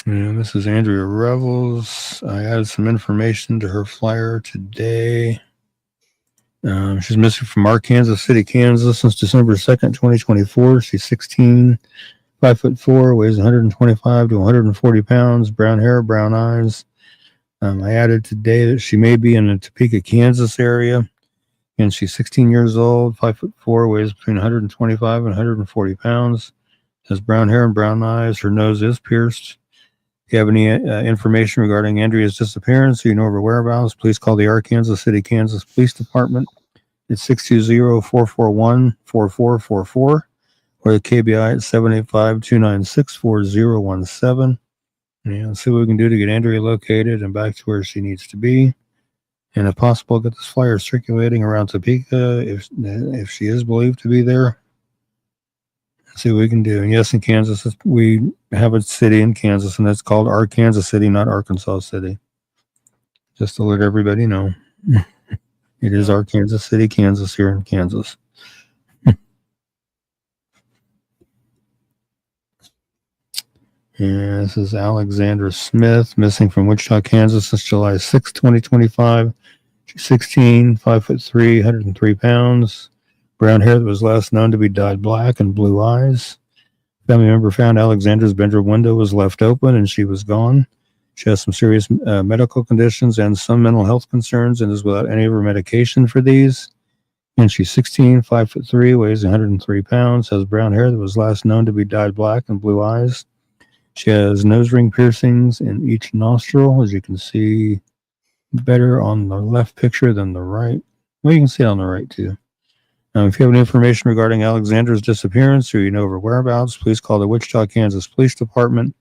Speaker 1: And this is Andrea Revels. I added some information to her flyer today. She's missing from Kansas City, Kansas since December 2nd, 2024. She's 16, 5'4", weighs 125 to 140 pounds, brown hair, brown eyes. I added today that she may be in the Topeka, Kansas area. And she's 16 years old, 5'4", weighs between 125 and 140 pounds, has brown hair and brown eyes. Her nose is pierced. If you have any information regarding Andrea's disappearance or you know of her whereabouts, please call the Kansas City, Kansas Police Department at 620-441-4444 or the KBI at 785-296-4017. And see what we can do to get Andrea located and back to where she needs to be. And if possible, get this flyer circulating around Topeka if she is believed to be there. See what we can do. And yes, in Kansas, we have a city in Kansas, and it's called Kansas City, not Arkansas City. Just to let everybody know. It is Kansas City, Kansas here in Kansas. And this is Alexandra Smith, missing from Wichita, Kansas since July 6, 2025. She's 16, 5'3", 103 pounds, Brown hair that was last known to be dyed black and blue eyes. Family member found Alexandra's bedroom window was left open and she was gone. She has some serious medical conditions and some mental health concerns and is without any of her medication for these. And she's 16, 5'3", weighs 103 pounds, has brown hair that was last known to be dyed black and blue eyes. She has nose ring piercings in each nostril, as you can see better on the left picture than the right. Well, you can see it on the right too. If you have any information regarding Alexandra's disappearance or you know of her whereabouts, please call the Wichita, Kansas Police Department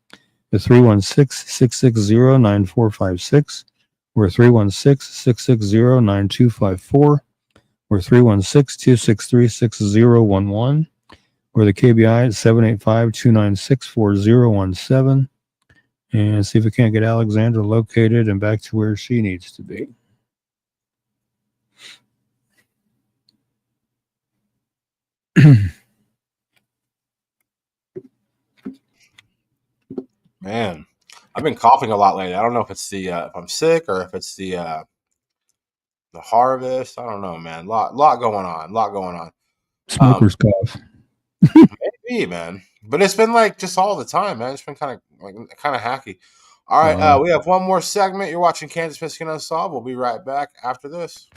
Speaker 1: at 316-660-9456 or 316-660-9254 or 316-263-6011 or the KBI at 785-296-4017 and see if we can't get Alexandra located and back to where she needs to be.
Speaker 2: Man, I've been coughing a lot lately. I don't know if it's the if I'm sick or if it's the harvest. I don't know, man. Lot going on.
Speaker 1: Smoker's cough.
Speaker 2: Maybe, man. But it's been like just all the time, man. It's been kind of hacky. All right, we have one more segment. You're watching Kansas Missing Unsolved. We'll be right back after this.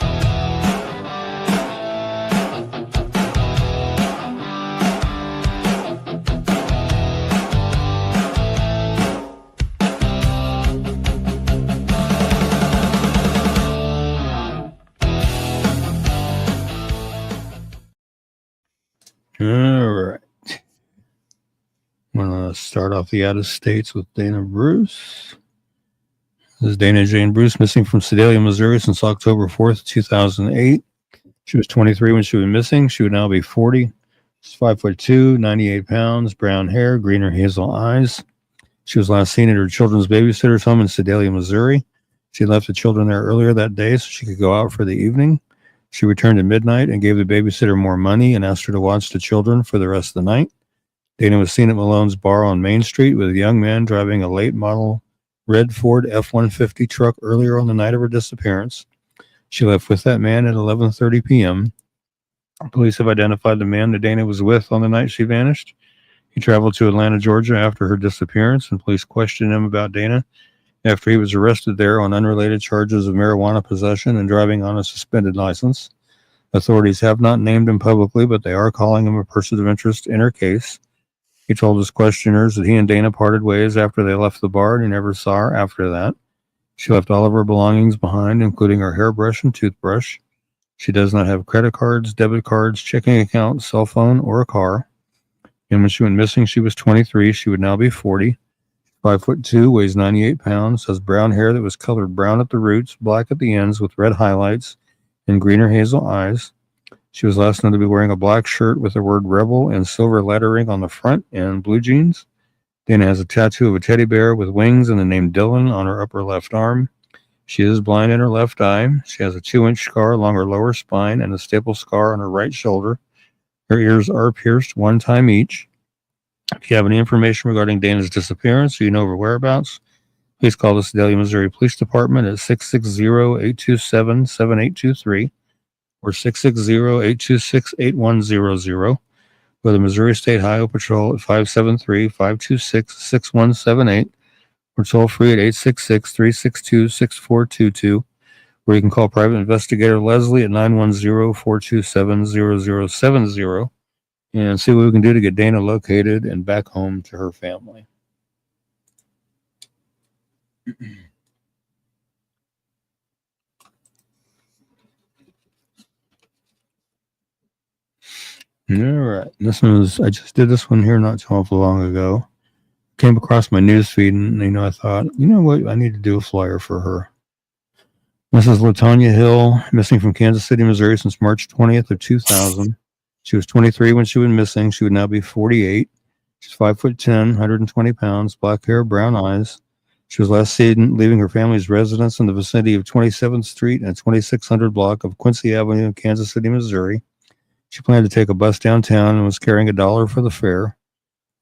Speaker 1: All right. I'm going to start off the out of states with Dana Bruce. This is Dana Jane Bruce, missing from Sedalia, Missouri since October 4th, 2008. She was 23 when she was missing. She would now be 40. She's 5'2", 98 pounds, brown hair, green or hazel eyes. She was last seen at her children's babysitter's home in Sedalia, Missouri. She left the children there earlier that day so she could go out for the evening. She returned at midnight and gave the babysitter more money and asked her to watch the children for the rest of the night. Dana was seen at Malone's bar on Main Street with a young man driving a late model red Ford F-150 truck earlier on the night of her disappearance. She left with that man at 11:30 p.m. Police have identified the man that Dana was with on the night she vanished. He traveled to Atlanta, Georgia after her disappearance, and police questioned him about Dana after he was arrested there on unrelated charges of marijuana possession and driving on a suspended license. Authorities have not named him publicly, but they are calling him a person of interest in her case. He told his questioners that he and Dana parted ways after they left the bar and he never saw her after that. She left all of her belongings behind, including her hairbrush and toothbrush. She does not have credit cards, debit cards, checking account, cell phone, or a car. And when she went missing, she was 23. She would now be 40. 5'2", weighs 98 pounds, has brown hair that was colored brown at the roots, black at the ends with red highlights, and green or hazel eyes. She was last known to be wearing a black shirt with the word Rebel and silver lettering on the front and blue jeans. Dana has a tattoo of a teddy bear with wings and the name Dylan on her upper left arm. She is blind in her left eye. She has a 2-inch scar along her lower spine and a staple scar on her right shoulder. Her ears are pierced one time each. If you have any information regarding Dana's disappearance or you know her whereabouts, please call the Sedalia, Missouri Police Department at 660-827-7823 or 660-826-8100 or the Missouri State Highway Patrol at 573-526-6178 or toll free at 866-362-6422, or you can call Private Investigator Leslie at 910-427-0070 and see what we can do to get Dana located and back home to her family. All right. This one was, I just did this one here not too awful long ago. Came across my news feed and, I thought, you know what? I need to do a flyer for her. This is LaTanya Hill, missing from Kansas City, Missouri since March 20th of 2000. She was 23 when she went missing. She would now be 48. She's 5'10", 120 pounds, black hair, brown eyes. She was last seen leaving her family's residence in the vicinity of 27th Street and 2600 block of Quincy Avenue in Kansas City, Missouri. She planned to take a bus downtown and was carrying $1 for the fare.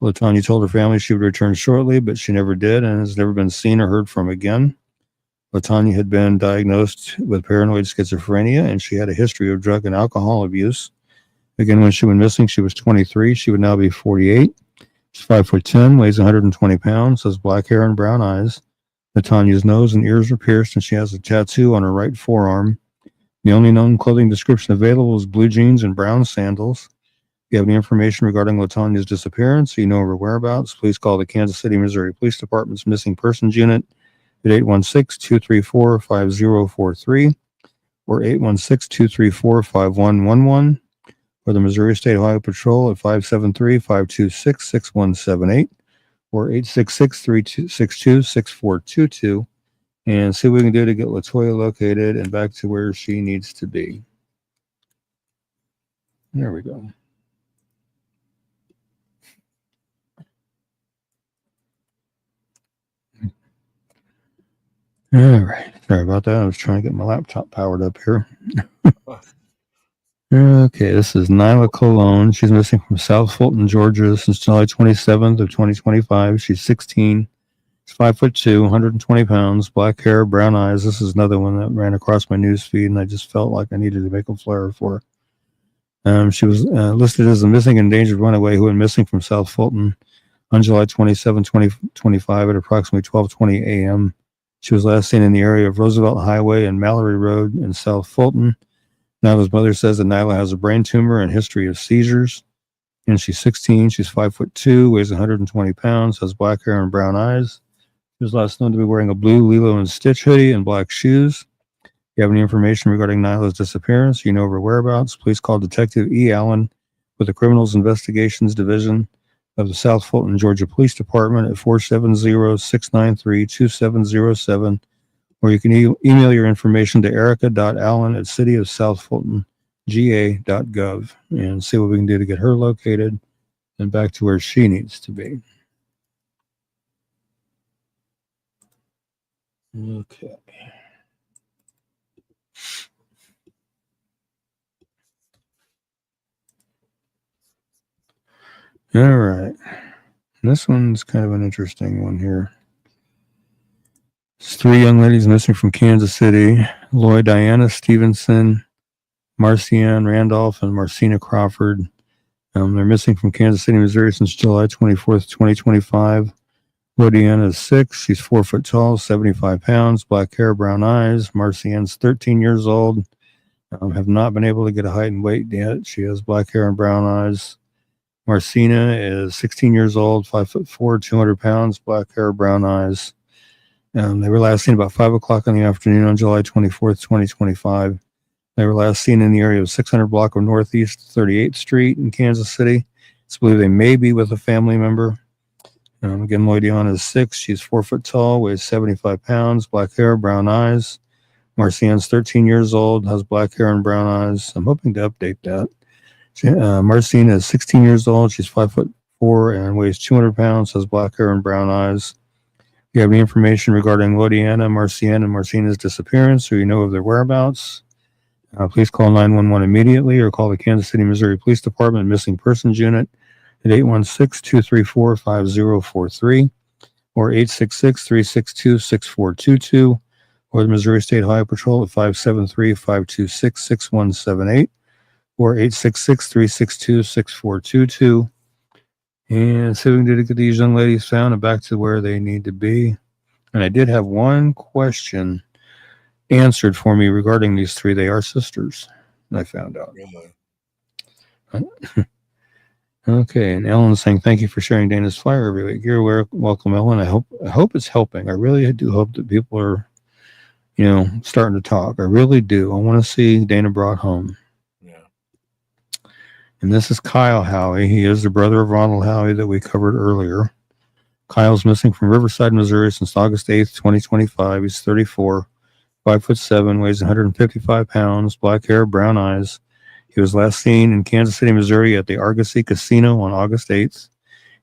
Speaker 1: LaTanya told her family she would return shortly, but she never did and has never been seen or heard from again. LaTanya had been diagnosed with paranoid schizophrenia, and she had a history of drug and alcohol abuse. Again, when she went missing, she was 23. She would now be 48. She's 5'10", weighs 120 pounds, has black hair and brown eyes. Latanya's nose and ears are pierced, and she has a tattoo on her right forearm. The only known clothing description available is blue jeans and brown sandals. If you have any information regarding Latanya's disappearance, or you know her whereabouts, please call the Kansas City, Missouri Police Department's Missing Persons Unit at 816-234-5043 or 816-234-5111, or the Missouri State Highway Patrol at 573-526-6178 or 866-362-6422, and see what we can do to get Latoya located and back to where she needs to be. There we go. All right. Sorry about that. I was trying to get my laptop powered up here. Okay, this is Nyla Colon. She's missing from South Fulton, Georgia since July 27th of 2025. She's 16. She's 5'2", 120 pounds, black hair, brown eyes. This is another one that ran across my news feed, and I just felt like I needed to make a flare for her. She was listed as a missing and endangered runaway who went missing from South Fulton on July 27, 2025 at approximately 12:20 a.m. She was last seen in the area of Roosevelt Highway and Mallory Road in South Fulton. Nyla's mother says that Nyla has a brain tumor and history of seizures. And she's 16. She's 5'2", weighs 120 pounds, has black hair and brown eyes. She was last known to be wearing a blue Lilo and Stitch hoodie and black shoes. If you have any information regarding Nyla's disappearance, you know her whereabouts, please call Detective E. Allen with the Criminals Investigations Division of the South Fulton, Georgia Police Department at 470-693-2707, or you can email your information to erica.allen@cityofsouthfultonga.gov and see what we can do to get her located and back to where she needs to be. Okay. All right. This one's kind of an interesting one here. There's 3 young ladies missing from Kansas City: Lloyd Diana Stevenson, Marcianne Randolph, and Marcina Crawford. They're missing from Kansas City, Missouri since July 24th, 2025. Lloyd Diana is 6. She's 4 foot tall, 75 pounds, black hair, brown eyes. Marcianne's 13 years old. Have not been able to get a height and weight yet. She has black hair and brown eyes. Marcina is 16 years old, 5'4", 200 pounds, black hair, brown eyes. They were last seen about 5 o'clock in the afternoon on July 24th, 2025. They were last seen in the area of 600 block of Northeast 38th Street in Kansas City. It's believed they may be with a family member. Again, Lloydiana is 6. She's 4 foot tall, weighs 75 pounds, black hair, brown eyes. Marcianne's 13 years old, has black hair and brown eyes. I'm hoping to update that. Marcina is 16 years old. She's 5'4" and weighs 200 pounds, has black hair and brown eyes. If you have any information regarding Lloydiana, Marcianne, and Marcina's disappearance, or you know of their whereabouts, please call 911 immediately or call the Kansas City, Missouri Police Department Missing Persons Unit at 816-234-5043 or 866-362-6422 or the Missouri State Highway Patrol at 573-526-6178 or 866-362-6422. And see what we can do to get these young ladies found and back to where they need to be. And I did have one question answered for me regarding these 3. They are sisters, I found out. Really? Okay, and Ellen's saying, thank you for sharing Dana's flyer every week. You're welcome, Ellen. I hope it's helping. I really do hope that people are, starting to talk. I really do. I want to see Dana brought home. And this is Kyle Howie. He is the brother of Ronald Howie that we covered earlier. Kyle's missing from Riverside, Missouri since August 8th, 2025. He's 34, 5'7", weighs 155 pounds, black hair, brown eyes. He was last seen in Kansas City, Missouri at the Argosy Casino on August 8th.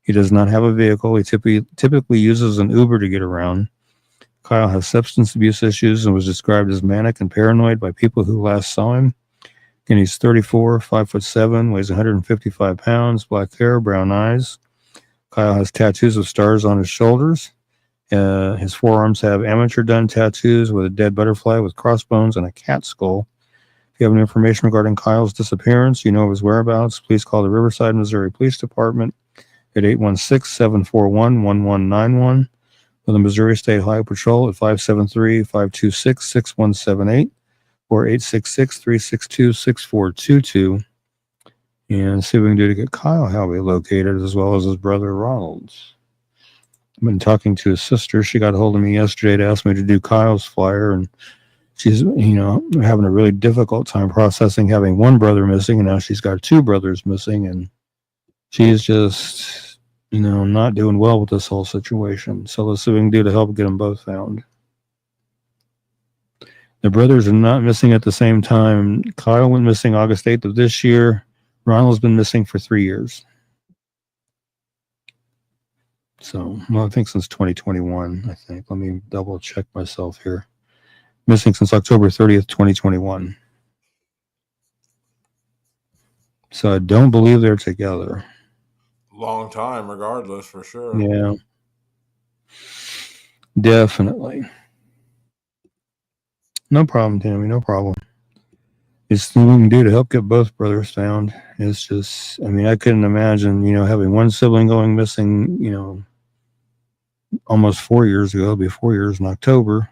Speaker 1: He does not have a vehicle. He typically uses an Uber to get around. Kyle has substance abuse issues and was described as manic and paranoid by people who last saw him. And he's 34, 5'7", weighs 155 pounds, black hair, brown eyes. Kyle has tattoos of stars on his shoulders. His forearms have amateur done tattoos with a dead butterfly with crossbones and a cat skull. If you have any information regarding Kyle's disappearance, you know of his whereabouts, please call the Riverside, Missouri Police Department at 816-741-1191 or the Missouri State Highway Patrol at 573-526-6178 or 866-362-6422 and see what we can do to get Kyle Halby located as well as his brother Ronald. I've been talking to his sister. She got a hold of me yesterday to ask me to do Kyle's flyer, and she's, having a really difficult time processing having one brother missing, and now she's got two brothers missing, and she's just, not doing well with this whole situation. So let's see what we can do to help get them both found. The brothers are not missing at the same time. Kyle went missing August 8th of this year. Ronald's been missing for 3 years. So, I think since 2021, I think. Let me double check myself here. Missing since October 30th, 2021. So I don't believe they're together.
Speaker 2: Long time, regardless, for sure.
Speaker 1: Yeah. Definitely. No problem, Tammy. No problem. It's what we can do to help get both brothers found. It's just, I couldn't imagine, having one sibling going missing, almost 4 years ago. It'll be 4 years in October.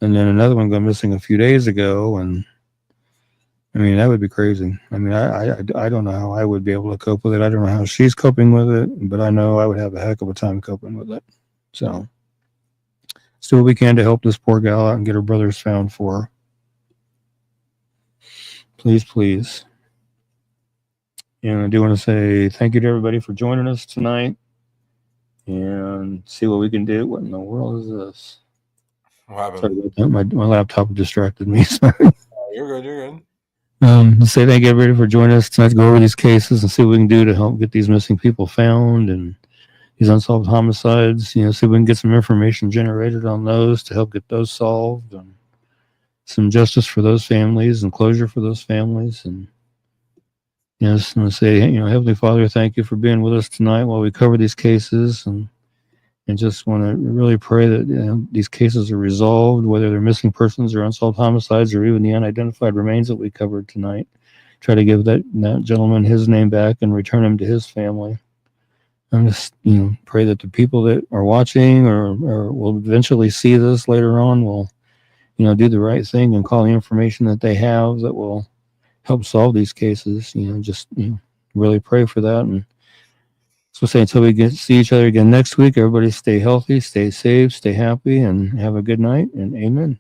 Speaker 1: And then another one going missing a few days ago. And that would be crazy. I don't know how I would be able to cope with it. I don't know how she's coping with it, but I know I would have a heck of a time coping with it. So, let's do what we can to help this poor gal out and get her brothers found for her. Please, please. And I do want to say thank you to everybody for joining us tonight and see what we can do. What in the world is this?
Speaker 2: What happened?
Speaker 1: Sorry about that. My laptop distracted me. Sorry.
Speaker 2: You're good.
Speaker 1: Say thank you everybody for joining us tonight to go over these cases and see what we can do to help get these missing people found and these unsolved homicides. See if we can get some information generated on those to help get those solved and some justice for those families and closure for those families. And yes, I'm going to say, Heavenly Father, thank you for being with us tonight while we cover these cases, and just want to really pray that these cases are resolved, whether they're missing persons or unsolved homicides or even the unidentified remains that we covered tonight. Try to give that gentleman his name back and return him to his family. I'm just, pray that the people that are watching or will eventually see this later on will, do the right thing and call the information that they have that will help solve these cases. Really pray for that. And so say until we get to see each other again next week, everybody stay healthy, stay safe, stay happy, and have a good night. And amen.